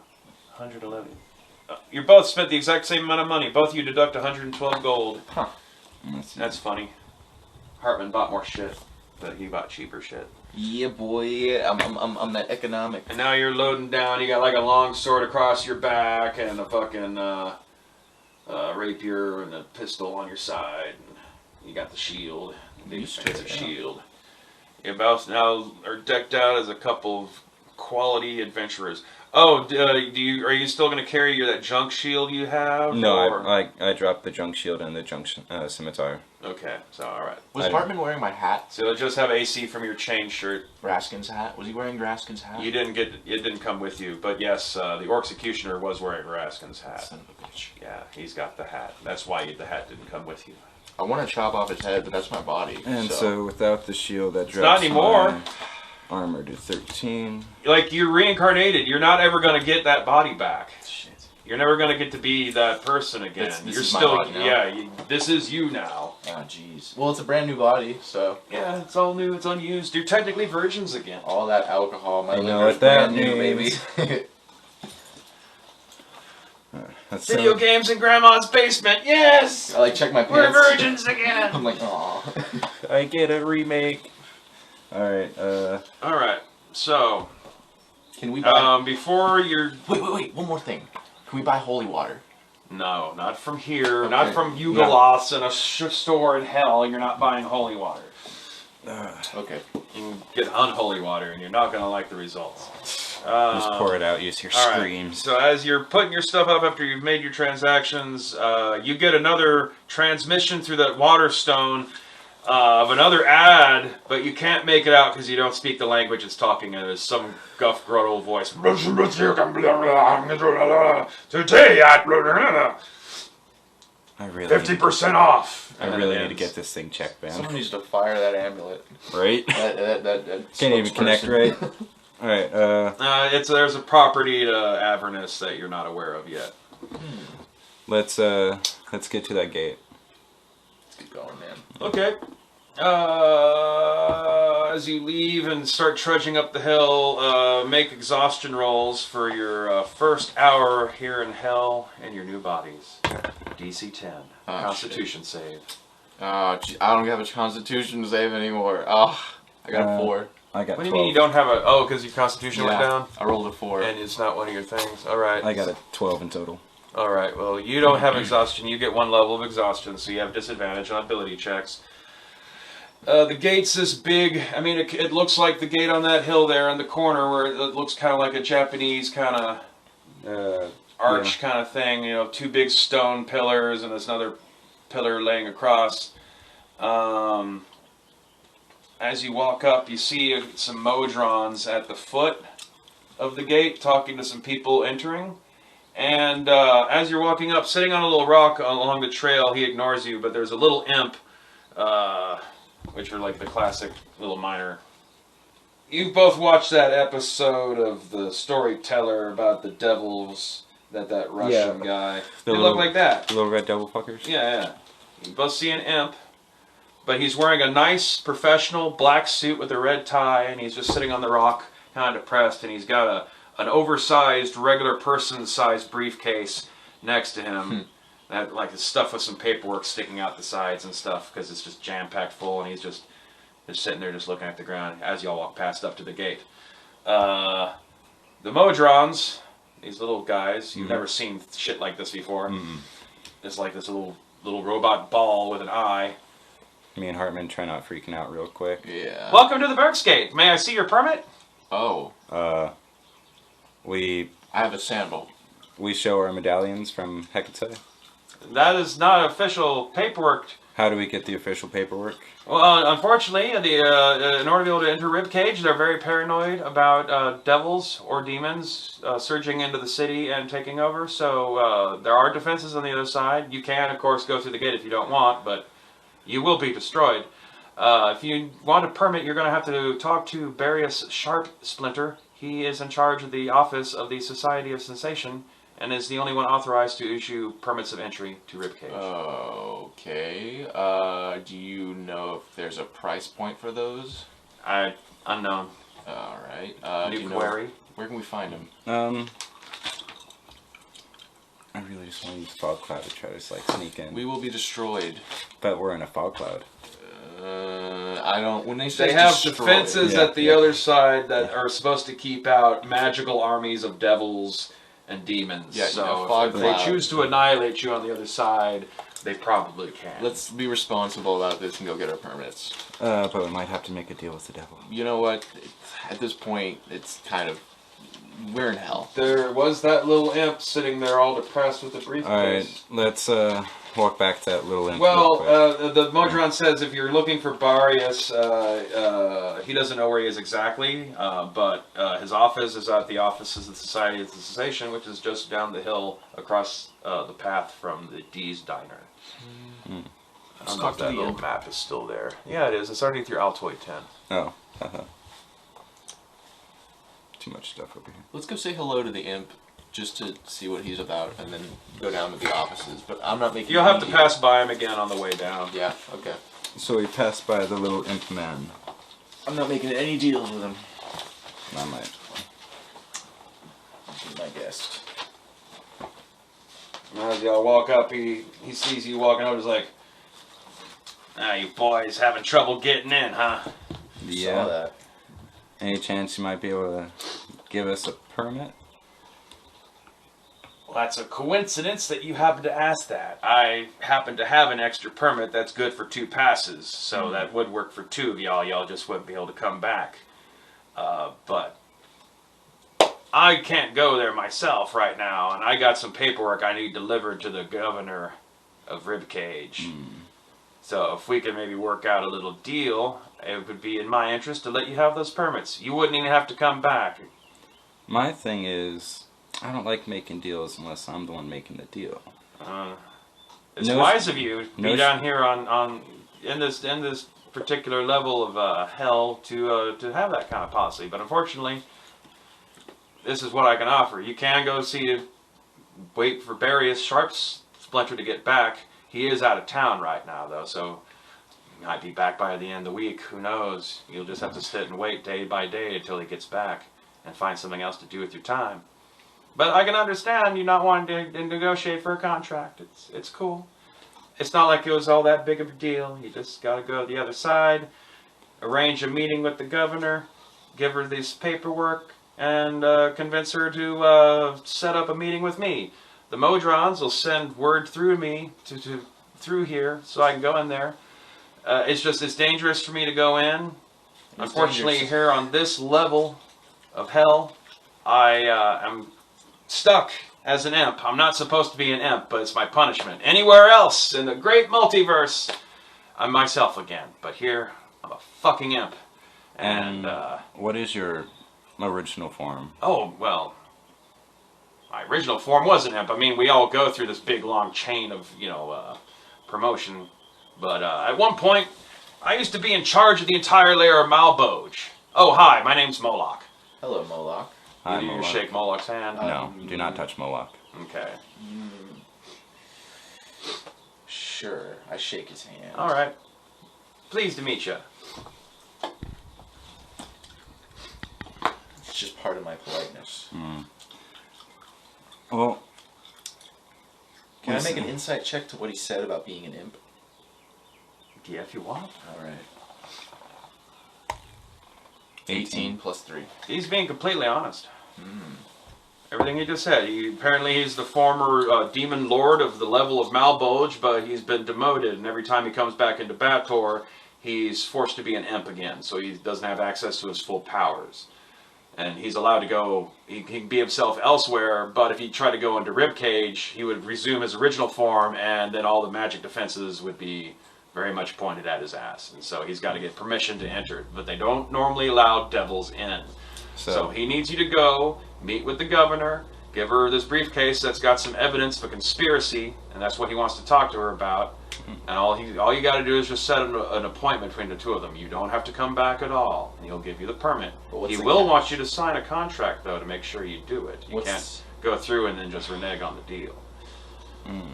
111. You both spent the exact same amount of money. Both of you deduct 112 gold. Huh. That's funny. Hartmann bought more shit. but he bought cheaper shit. Yeah, boy. I'm that economic. And now you're loading down. You got like a long sword across your back and a fucking rapier and a pistol on your side. And you got the shield, the Used to expensive it, yeah. shield. You both now are decked out as a couple of quality adventurers. Oh, are you still going to carry that junk shield you have? No, or? I dropped the junk shield and the junk scimitar. Okay, so alright. Was Hartmann wearing my hat? So just have AC from your chain shirt. Raskin's hat? Was he wearing Raskin's hat? You didn't get it didn't come with you, but yes, the Executioner was wearing Raskin's hat. Son of a bitch. Yeah, he's got the hat. That's why the hat didn't come with you. I want to chop off his head, but that's my body. And so without the shield, that drops not anymore. my armor to 13. Like, you're reincarnated. You're not ever going to get that body back. Shit. You're never going to get to be that person again. This You're is my still, body now? yeah, this is you now. Oh, jeez. Well, it's a brand new body, so Yeah, it's all new, it's unused. You're technically virgins again. all that alcohol, my You know liver's what that brand new, baby. means. That's Video games in Grandma's basement, yes! I like check my We're pants. virgins again! I'm like, aw. I get a remake. Alright, Alright, so, Can we buy? before you're... Wait. One more thing. Can we buy holy water? No, not from here, Okay. not from Yugolos in a store in hell, you're not buying holy water. Okay. You can get unholy water and you're not going to like the results. just pour it out, use your All right. screams. So as you're putting your stuff up after you've made your transactions, you get another transmission through that water stone of another ad, but you can't make it out because you don't speak the language it's talking in. It's some guff grotto voice. Today at I really 50% off. I really need to get this thing checked, man. Someone needs to fire that amulet. Right? That Can't even connect spokesperson. right. Alright, There's a property to Avernus that you're not aware of yet. let's get to that gate. Let's keep going, man. Okay. As you leave and start trudging up the hill, make exhaustion rolls for your first hour here in hell and your new bodies. DC 10. Oh, Constitution save. Oh, gee, I don't have a constitution save anymore. Oh, I got a 4. I got What do 12. you mean you don't have a... Oh, because your Constitution went down? I rolled a 4. And it's not one of your things. Alright. I got a 12 in total. Alright, well, you don't have exhaustion. You get one level of exhaustion, so you have disadvantage on ability checks. The gate's this big. I mean, it looks like the gate on that hill there in the corner where it looks kind of like a Japanese kind of arch kind of thing. You know, 2 big stone pillars and there's another pillar laying across. As you walk up, you see some Modrons at the foot of the gate talking to some people entering. And as you're walking up, sitting on a little rock along the trail, he ignores you, but there's a little imp, which are like the classic little miner. You've both watched that episode of The Storyteller about the devils, that Russian guy. They look like that. The little red devil fuckers? Yeah. You both see an imp, but he's wearing a nice, professional black suit with a red tie, and he's just sitting on the rock, kind of depressed, and he's got an oversized, regular person-sized briefcase next to him. That like is stuffed with some paperwork sticking out the sides and stuff because it's just jam-packed full, and he's just sitting there just looking at the ground as y'all walk past up to the gate. The Modrons, these little guys, you've never seen shit like this before. It's like this little robot ball with an eye. Me and Hartmann try not freaking out real quick. Yeah. Welcome to the Bergscape. May I see your permit? Oh, We I have a sandal. show our medallions from Hecate. That is not official paperwork. How do we get the official paperwork? Well, unfortunately, in order to be able to enter Ribcage, they're very paranoid about devils or demons surging into the city and taking over. So there are defenses on the other side. You can, of course, go through the gate if you don't want, but you will be destroyed. If you want a permit, you're going to have to talk to Barius Sharp Splinter. He is in charge of the office of the Society of Sensation and is the only one authorized to issue permits of entry to Ribcage. Okay. Do you know if there's a price point for those? Unknown. All right. New do you know query. where can we find them? I really just want to use fog cloud to try to like sneak in. We will be destroyed. But we're in a fog cloud. I don't. When they say They have destroy, defenses Yeah, at the other side that are supposed to keep out magical armies of devils and demons. Yeah, so fog if they cloud. choose to annihilate you on the other side, they probably can. Let's be responsible about this and go get our permits. But we might have to make a deal with the devil. You know what? At this point, it's kind of we're in hell. There was that little imp sitting there all depressed with the briefcase. Alright, let's walk back to that little imp. Well, real quick. the Modron says if you're looking for Barius, he doesn't know where he is exactly, but his office is at the offices of the Society of the Cessation, which is just down the hill across the path from the D's Diner. I don't know if that little map is still there. Yeah, it is. It's underneath your Altoid 10. Oh, too much stuff over here. Let's go say hello to the imp, just to see what he's about, and then go down to the offices. But I'm not making. You'll have to pass by him again on the way down. Yeah. Okay. So we passed by the little imp man. I'm not making any deals with him. I might. He's my guest. As y'all walk up, he sees you walking over. He's like, "Ah, you boys having trouble getting in, huh?" Saw Yeah. that. Any chance you might be able to give us a permit? Well, that's a coincidence that you happen to ask that. I happen to have an extra permit that's good for 2 passes, so that would work for 2 of y'all. Y'all just wouldn't be able to come back. But I can't go there myself right now, and I got some paperwork I need delivered to the governor of Ribcage. So if we could maybe work out a little deal, it would be in my interest to let you have those permits. You wouldn't even have to come back. My thing is, I don't like making deals unless I'm the one making the deal. It's No- wise of you to no- be down here in this particular level of hell to have that kind of policy. But unfortunately, this is what I can offer. You can go wait for Barius Sharp's Splinter to get back. He is out of town right now, though, so he might be back by the end of the week. Who knows? You'll just have to sit and wait day by day until he gets back and find something else to do with your time. But I can understand you not wanting to negotiate for a contract. It's cool. It's not like it was all that big of a deal. You just got to go to the other side, arrange a meeting with the governor, give her this paperwork, and convince her to set up a meeting with me. The Modrons will send word through me through here, so I can go in there. It's dangerous for me to go in. Unfortunately, dangerous. here on this level of hell, I am stuck as an imp. I'm not supposed to be an imp, but it's my punishment. Anywhere else in the great multiverse, I'm myself again. But here, I'm a fucking imp. And what is your original form? oh well. My original form was an imp. I mean, we all go through this big, long chain of, promotion. But at one point, I used to be in charge of the entire layer of Malboj. Oh, hi, my name's Moloch. Hello, Moloch. Hi, You Moloch. shake Moloch's hand? No, do not touch Moloch. Okay. Sure, I shake his hand. All right. Pleased to meet you. It's just part of my politeness. Well, Can I let's make an see. insight check to what he said about being an imp? Yeah, if you want. All right. 18 plus 3. He's being completely honest. Everything he just said. Apparently he's the former demon lord of the level of Malboj, but he's been demoted, and every time he comes back into Baator, he's forced to be an imp again, so he doesn't have access to his full powers. And he's allowed to go, he can be himself elsewhere, but if he tried to go into Ribcage, he would resume his original form, and then all the magic defenses would be very much pointed at his ass. And so he's got to get permission to enter, but they don't normally allow devils in. So he needs you to go, meet with the governor, give her this briefcase that's got some evidence of a conspiracy, and that's what he wants to talk to her about. And all you got to do is just set an appointment between the two of them. You don't have to come back at all, and he'll give you the permit. He will want you to sign a contract, though, to make sure you do it. You can't go through and then just renege on the deal.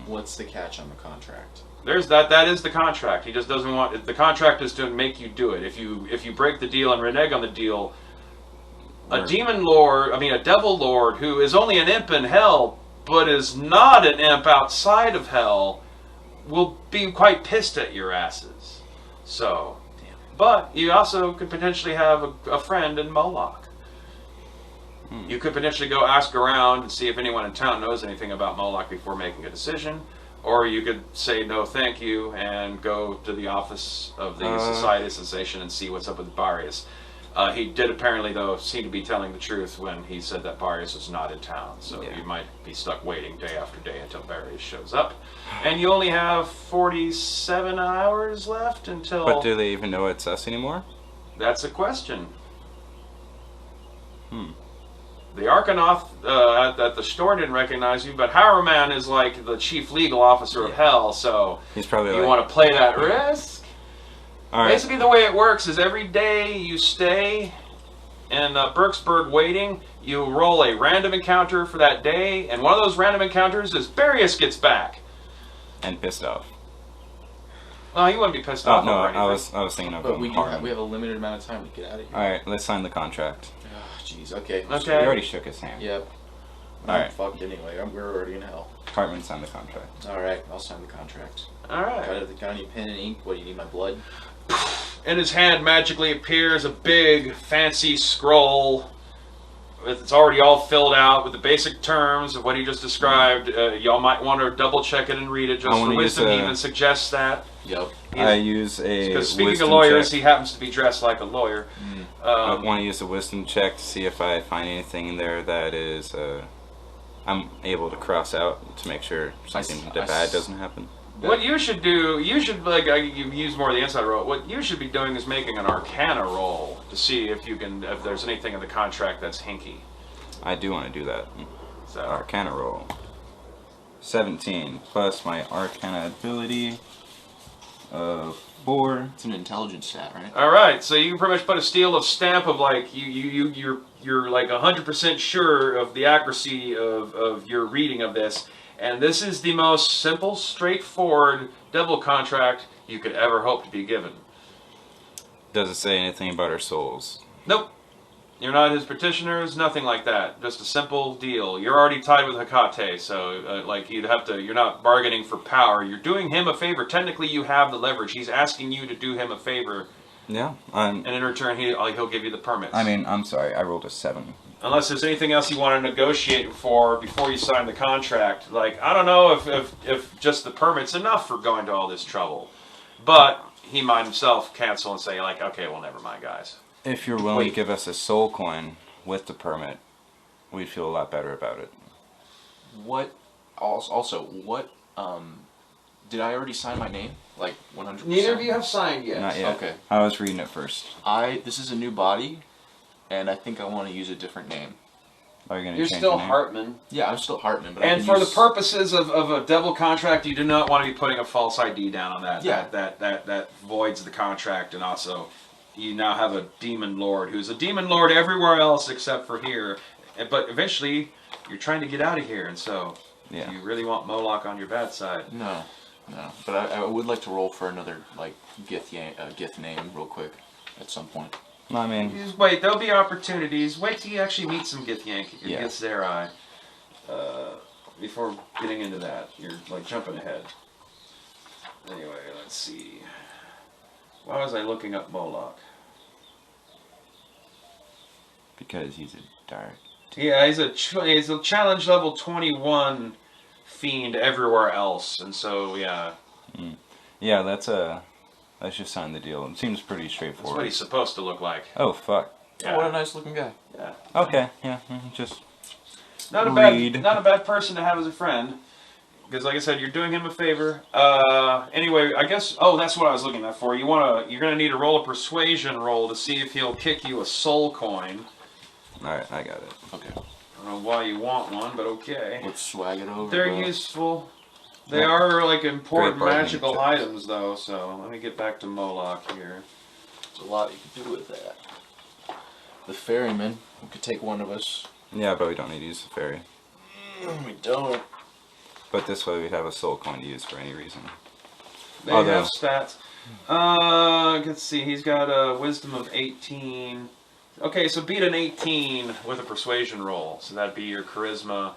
What's the catch on the contract? There's that is the contract. He just doesn't want the contract is to make you do it. If you break the deal and renege on the deal, a demon lord, a devil lord who is only an imp in hell, but is not an imp outside of hell, will be quite pissed at your asses. So, But you also could potentially have a friend in Moloch. You could potentially go ask around and see if anyone in town knows anything about Moloch before making a decision. Or you could say no thank you and go to the office of the Society of Sensation and see what's up with Barius. He did apparently, though, seem to be telling the truth when he said that Barius was not in town. So you might be stuck waiting day after day until Barius shows up. And you only have 47 hours left until... But do they even know it's us anymore? That's a question. The Arcanauth at the store didn't recognize you, but Hartmann is like the chief legal officer of Hell, so he's probably you want to play that risk. All right. Basically, the way it works is every day you stay in Berksburg waiting, you roll a random encounter for that day, and one of those random encounters is Barius gets back. And pissed off. Well, he wouldn't be pissed off no, over anything. I was thinking of. But we have a limited amount of time to get out of here. All right, let's sign the contract. Oh, jeez. Okay. Okay. We already shook his hand. Yep. All right. Fucked anyway. We're already in hell. Hartmann signed the contract. All right. I'll sign the contract. All right. Got any pen and ink? What do you need? My blood? In his hand magically appears a big, fancy scroll. It's already all filled out with the basic terms of what he just described. Y'all might want to double check it and read it just for wisdom. He even suggests that. Yep. I use a because speaking wisdom of lawyers, check. he happens to be dressed like a lawyer. I want to use a wisdom check to see if I find anything in there that is I'm able to cross out to make sure something bad doesn't happen. What you should do, you use more of the inside roll. What you should be doing is making an Arcana roll to see if there's anything in the contract that's hinky. I do want to do that. So. Arcana roll. 17 plus my Arcana ability of 4. It's an intelligence stat, right? All right, so you can pretty much put a steel of stamp of like you're like 100% sure of the accuracy of your reading of this. And this is the most simple, straightforward devil contract you could ever hope to be given. Does it say anything about our souls? Nope. You're not his petitioners, nothing like that. Just a simple deal. You're already tied with Hecate, so like you're not bargaining for power. You're doing him a favor. Technically, you have the leverage. He's asking you to do him a favor. Yeah. And in return, he'll give you the permits. I mean, I'm sorry, I rolled a 7. Unless there's anything else you want to negotiate for before you sign the contract. Like, I don't know if just the permit's enough for going to all this trouble. But he might himself cancel and say, like, okay, well, never mind, guys. If you're willing to give us a soul coin with the permit, we'd feel a lot better about it. What, did I already sign my name? Like, 100%? Neither of you have signed yet. Not yet. Okay. I was reading it first. This is a new body, and I think I want to use a different name. Are you going to You're change still your name? Hartmann. Yeah, I'm still Hartmann, but And for the purposes of a devil contract, you do not want to be putting a false ID down on that. Yeah. That voids the contract, and also you now have a demon lord who's a demon lord everywhere else except for here. But eventually, you're trying to get out of here, and so you really want Moloch on your bad side. No. But I would like to roll for another Gith name real quick at some point. I mean, Just wait, there'll be opportunities. Wait till you actually meet some Gith Yeah. Gith's their eye. Before getting into that, you're like jumping ahead. Anyway, let's see. Why was I looking up Moloch? because he's a dark. Yeah, he's a challenge level 21 fiend everywhere else, and so yeah. Yeah, let's just sign the deal. It seems pretty straightforward. That's what he's supposed to look like. Oh fuck. Yeah. Oh, what a nice looking guy. Yeah. Okay, yeah, just Not a bad person to have as a friend. Because, like I said, you're doing him a favor. Anyway, I guess. Oh, that's what I was looking at for. You're gonna need to roll a persuasion roll to see if he'll kick you a soul coin. all right. I got it. Okay. I don't know why you want one, but okay. Let's swag it over. They're useful. They are like important Great bargaining magical chips. items, though. So let me get back to Moloch here. There's a lot you can do with that. The ferryman. We could take one of us. Yeah, but we don't need to use the ferry. We don't. But this way we'd have a soul coin to use for any reason. They Although- have stats. Let's see. He's got a wisdom of 18. Okay, so beat an 18 with a persuasion roll. So that'd be your charisma,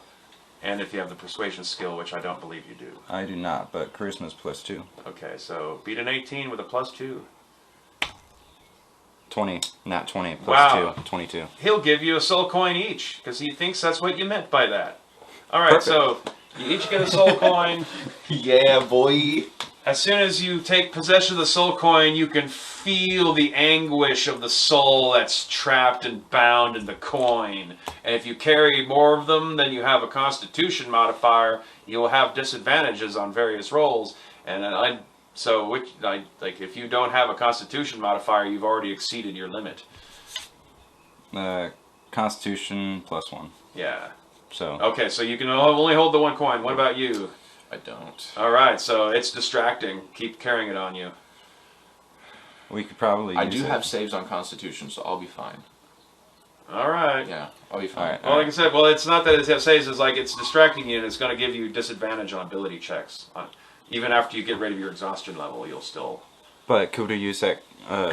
and if you have the persuasion skill, which I don't believe you do. I do not, but charisma's +2. Okay, so beat an 18 with a +2. 20, not 20, plus Wow. 2, 22. He'll give you a soul coin each, because he thinks that's what you meant by that. Alright, Perfect. so you each get a soul coin. Yeah, boy. As soon as you take possession of the soul coin, you can feel the anguish of the soul that's trapped and bound in the coin. And if you carry more of them than you have a constitution modifier, you will have disadvantages on various rolls. And if you don't have a constitution modifier, you've already exceeded your limit. Constitution plus 1. Yeah. So. Okay, so you can only hold the one coin. What about you? I don't. Alright, so it's distracting. Keep carrying it on you. We could probably. I do have saves on Constitution, so I'll be fine. Alright. Yeah, I'll be fine. Alright. Well, like I said, it's not that it saves, it's like it's distracting you and it's going to give you disadvantage on ability checks. Even after you get rid of your exhaustion level, you'll still... But could we use that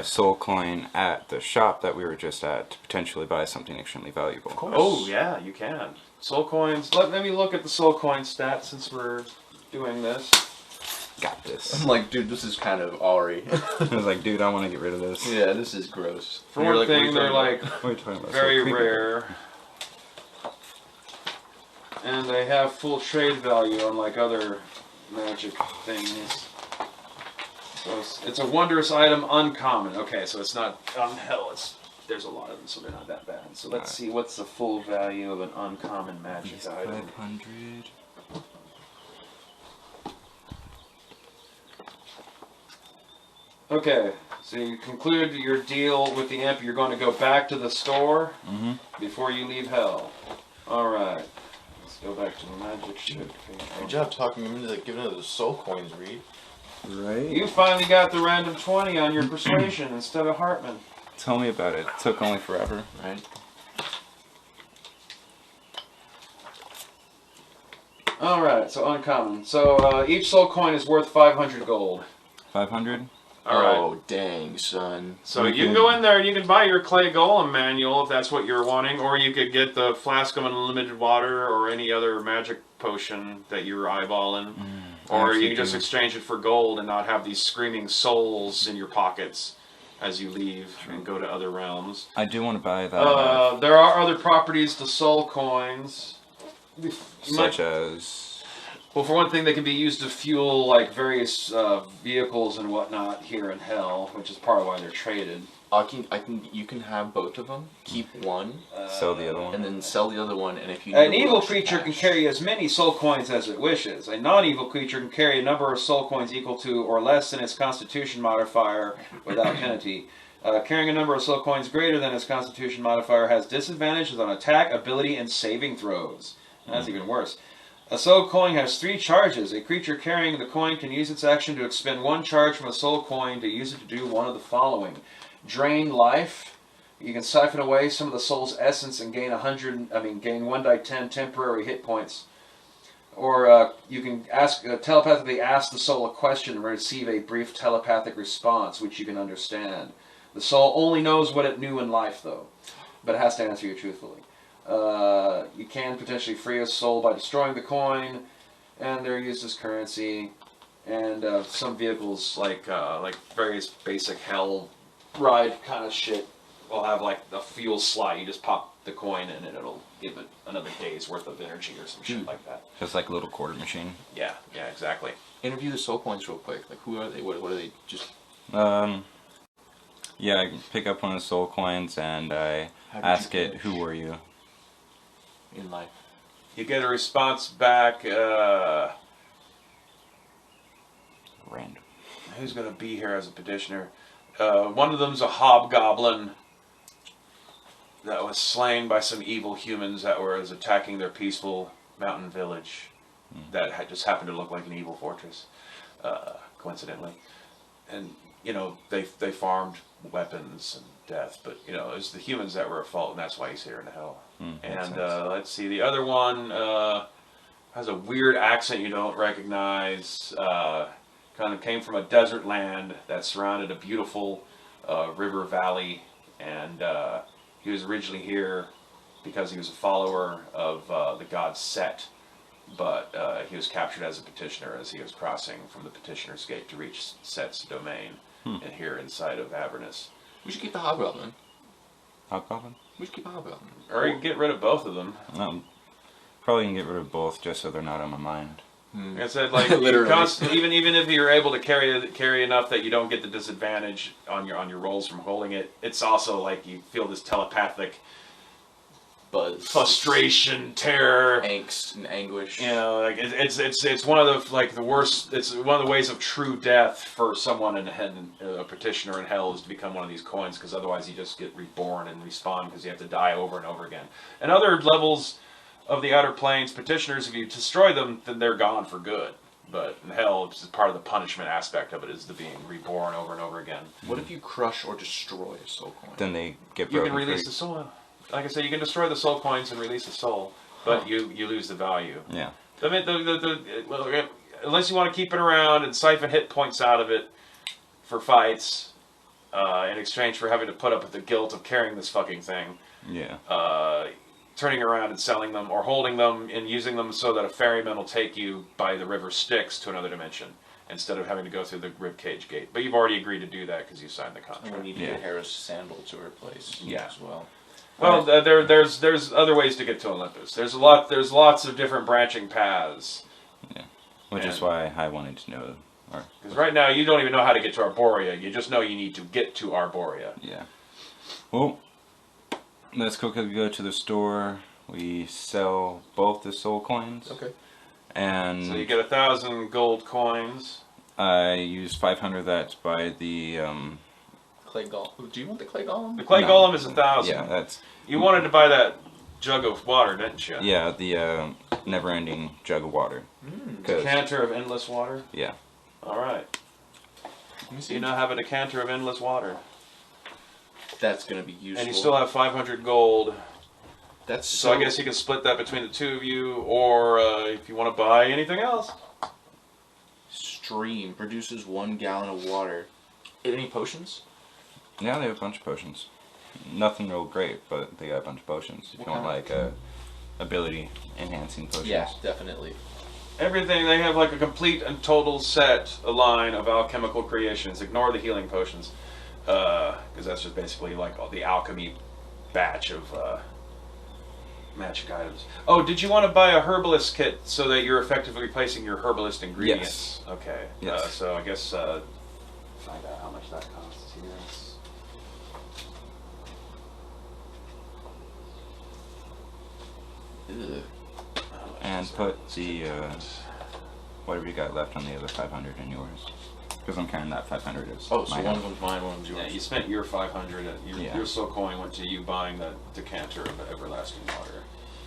soul coin at the shop that we were just at to potentially buy something extremely valuable? Of course. Oh, yeah, you can. Soul coins. Let me look at the soul coin stats since we're doing this. Got this. I'm like, dude, this is kind of Ari. I was like, dude, I want to get rid of this. Yeah, this is gross. For one thing, they're like What are you talking about? very So creepy. rare. And they have full trade value unlike other magic things. So it's a wondrous item, uncommon. Okay, so it's not on hell. There's a lot of them, so they're not that bad. So let's see what's the full value of an uncommon magic These item. 500. Okay, so you conclude your deal with the imp. You're going to go back to the store before you leave hell. All right. Let's go back to the magic ship. Good job talking him into giving us the soul coins, Reed. Right. You finally got the random 20 on your persuasion instead of Hartmann. Tell me about it. It took only forever. Right? Alright, so uncommon. So each soul coin is worth 500 gold. 500? Alright. Oh, dang, son. So you can go in there and you can buy your clay golem manual if that's what you're wanting, or you could get the flask of unlimited water or any other magic potion that you're eyeballing. Or you can just exchange it for gold and not have these screaming souls in your pockets as you leave and go to other realms. I do want to buy that. There are other properties to soul coins. Such as... Well, for one thing, they can be used to fuel like various vehicles and whatnot here in Hell, which is part of why they're traded. You can have both of them. Keep one, sell the other one. and then sell the other one. And if you An evil creature can carry as many soul coins as it wishes. A non-evil creature can carry a number of soul coins equal to or less than its Constitution modifier without penalty. Carrying a number of soul coins greater than its Constitution modifier has disadvantages on attack, ability, and saving throws. That's even worse. A soul coin has 3 charges. A creature carrying the coin can use its action to expend 1 charge from a soul coin to use it to do one of the following. Drain life. You can siphon away some of the soul's essence and gain gain 1 die 10 temporary hit points. Or you can telepathically ask the soul a question and receive a brief telepathic response, which you can understand. The soul only knows what it knew in life, though, but it has to answer you truthfully. You can potentially free a soul by destroying the coin, and they're used as currency. And some vehicles, like various basic hell ride kind of shit, will have like a fuel slot. You just pop the coin in, and it'll give it another day's worth of energy or some shit like that. Just like a little quarter machine. Yeah, exactly. interview the soul coins real quick. Like, who are they? What are they? Just yeah, I pick up one of the soul coins and I ask it, "Who were you?" in life. You get a response back. Random. Who's going to be here as a petitioner? One of them's a hobgoblin that was slain by some evil humans that were attacking their peaceful mountain village that had just happened to look like an evil fortress, coincidentally. And, you know, they farmed weapons and death, but, you know, it was the humans that were at fault, and that's why he's here in hell. And let's see, the other one has a weird accent you don't recognize. Kind of came from a desert land that surrounded a beautiful river valley, and he was originally here because he was a follower of the god Set, but he was captured as a petitioner as he was crossing from the petitioner's gate to reach Set's domain, and here inside of Avernus. We should keep the Hobgoblin. Hobgoblin? We should keep the Hobgoblin. Or you can get rid of both of them. Probably can get rid of both just so they're not on my mind. Like I said, like Literally. you constantly, even if you're able to carry enough that you don't get the disadvantage on your rolls from holding it, it's also like you feel this telepathic Buzz. frustration, terror, Angst and anguish. You know, like it's one of the like the worst. It's one of the ways of true death for someone in a petitioner in hell is to become one of these coins, because otherwise you just get reborn and respawn because you have to die over and over again. And other levels of the outer planes, petitioners, if you destroy them, then they're gone for good. But in hell, it's part of the punishment aspect of it is the being reborn over and over again. What if you crush or destroy a soul coin? Then they get You broken can release free. the soul. Like I said, you can destroy the soul coins and release the soul, but you lose the value. Yeah. I mean, well, unless you want to keep it around and siphon hit points out of it for fights, in exchange for having to put up with the guilt of carrying this fucking thing. Yeah. Turning around and selling them, or holding them and using them so that a ferryman will take you by the river Styx to another dimension, instead of having to go through the ribcage gate. But you've already agreed to do that because you signed the And contract. we need to get Hera's sandal to her place as well. Well, there's other ways to get to Olympus. There's lots of different branching paths. Yeah. Which is why I wanted to know. Because right now you don't even know how to get to Arborea. You just know you need to get to Arborea. Yeah. Well, let's quickly go to the store. We sell both the soul coins. Okay. And So you get 1,000 gold coins. I used 500 that to buy the Clay Golem. Do you want the Clay Golem? The clay golem is 1,000. Yeah, that's You wanted to buy that jug of water, didn't you? yeah, the never-ending jug of water. Decanter of endless water. Yeah. All right. Let me So see. you now have a decanter of endless water, That's gonna be useful. and you still have 500 gold. That's So I guess you can split that between the two of you, or if you want to buy anything else. Stream produces 1 gallon of water. Any potions? Yeah, they have a bunch of potions. Nothing real great, but they got a bunch of potions. If you want like ability enhancing potions. Yeah, definitely. Everything, they have like a complete and total set, a line of alchemical creations. Ignore the healing potions, because that's just basically like the alchemy batch of magic items. Oh, did you want to buy a herbalist kit so that you're effectively replacing your herbalist ingredients? Yes. Okay. Yes. So I guess find out how much that costs here. Ugh. And put the whatever you got left on the other 500 in yours. Because I'm carrying that 500 as Oh, so my one half. of them's mine, one of them's yours. Yeah, you spent your 500. Yeah. Your soul coin went to you buying the decanter of everlasting water.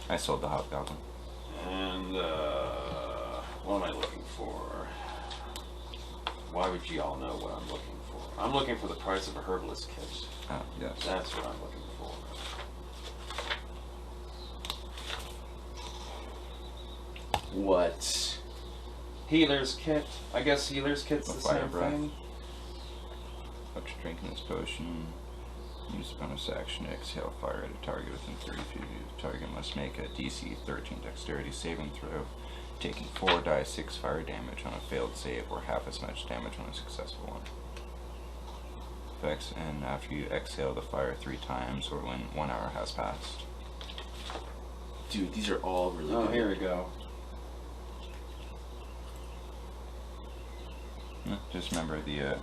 I sold the hobgoblin. And what am I looking for? Why would you all know what I'm looking for? I'm looking for the price of a herbalist kit. Oh, yes. That's what I'm looking for. What? Healer's kit. I guess healer's kit's The the fire same breath. thing. After drinking this potion, use a bonus action to exhale fire at a target within 30 feet of you. The target must make a DC 13 dexterity saving throw, taking 4d6 fire damage on a failed save or half as much damage on a successful one. Effects, and after you exhale the fire 3 times or when 1 hour has passed. Dude, these are all really Oh, good. here we go. Yeah, just remember the,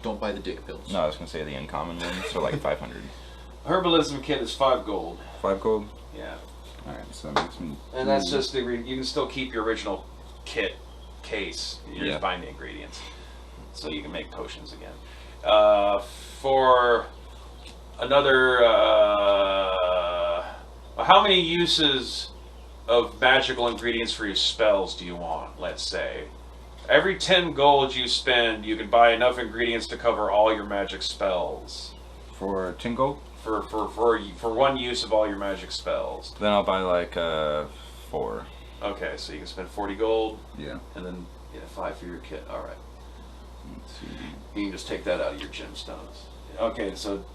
Don't buy the dick pills. no, I was going to say the uncommon ones, so like 500. Herbalism kit is 5 gold. 5 gold? Yeah. Alright, so that makes me... And that's just the you can still keep your original kit case. You're Yeah. just buying the ingredients, so you can make potions again. For another, how many uses of magical ingredients for your spells do you want? Let's say every 10 gold you spend, you can buy enough ingredients to cover all your magic spells. For 10 gold? For one use of all your magic spells. Then I'll buy like 4. Okay, so you can spend 40 gold. Yeah. And then 5 for your kit. All right. Let's see. You can just take that out of your gemstones. Okay, so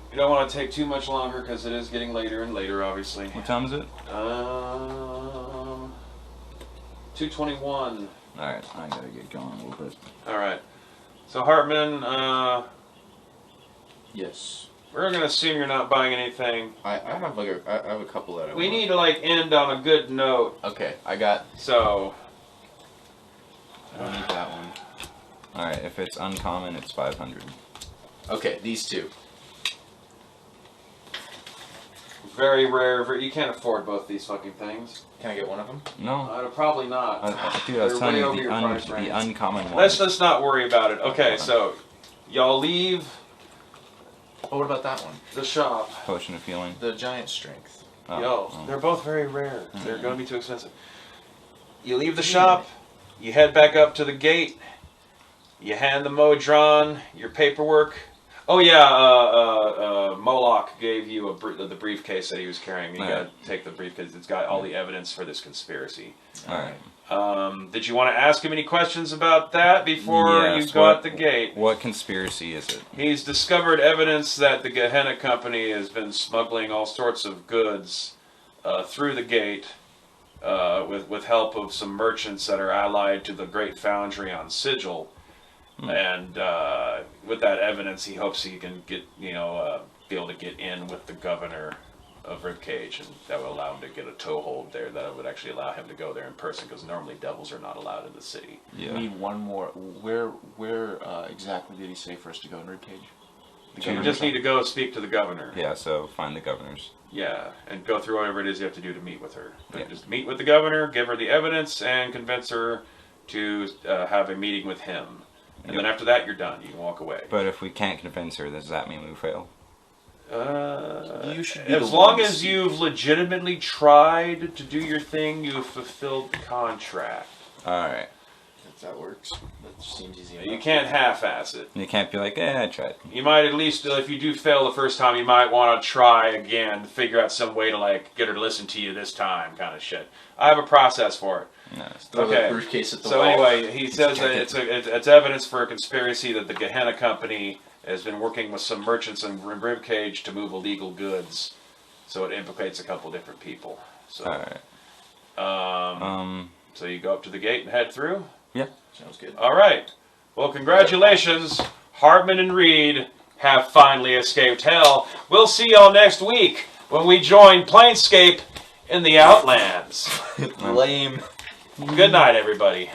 you don't want to take too much longer because it is getting later and later, obviously. What time is it? 2:21. Alright, I gotta get going a little bit. All right. So Hartmann, Yes. We're gonna assume you're not buying anything. I have like I have a couple that I We want. need to like end on a good note. Okay, I got. So I don't need that one. Alright, if it's uncommon, it's 500. Okay, these two. very rare. You can't afford both these fucking things. Can I get one of them? No. Probably not. Dude, I was They're telling way you over your price the range. uncommon one. Let's not worry about it. Okay, so y'all leave Oh, what about that one? the shop. Potion of healing. The giant strength. Oh, Yo, oh. they're both very rare. They're going to be too expensive. You leave the shop. You head back up to the gate. You hand the Modron your paperwork. Oh yeah, Moloch gave you the briefcase that he was carrying. You got to take the briefcase. It's got all the evidence for this conspiracy. All right. Did you want to ask him any questions about that before you go out the gate? What conspiracy is it? He's discovered evidence that the Gehenna Company has been smuggling all sorts of goods through the gate with help of some merchants that are allied to the Great Foundry on Sigil. And with that evidence, he hopes he can get, be able to get in with the governor of Ribcage, and that would allow him to get a toehold there. That would actually allow him to go there in person, because normally devils are not allowed in the city. Yeah. We need one more. Where exactly did he say for us to go in Ribcage? You just need to go speak to the governor. Yeah, so find the governors. Yeah, and go through whatever it is you have to do to meet with her. But just meet with the governor, give her the evidence, and convince her to have a meeting with him. And then after that, you're done. You can walk away. But if we can't convince her, does that mean we fail? You should be as long as you've legitimately tried to do your thing, you've fulfilled the contract. Alright. If that works. That seems easy enough. You can't half-ass it. You can't be like, I tried. You might at least, if you do fail the first time, you might want to try again, figure out some way to get her to listen to you this time, kind of shit. I have a process for it. Nice. Okay. Briefcase at the So wall. anyway, he says that it's evidence for a conspiracy that the Gehenna Company has been working with some merchants in Ribcage to move illegal goods. So it implicates a couple different people. So, Alright. So you go up to the gate and head through? Yeah. Sounds good. All right. Well, congratulations. Hartmann and Reed have finally escaped hell. We'll see y'all next week when we join PLANESCAPE in the Outlands. Lame. Good night, everybody.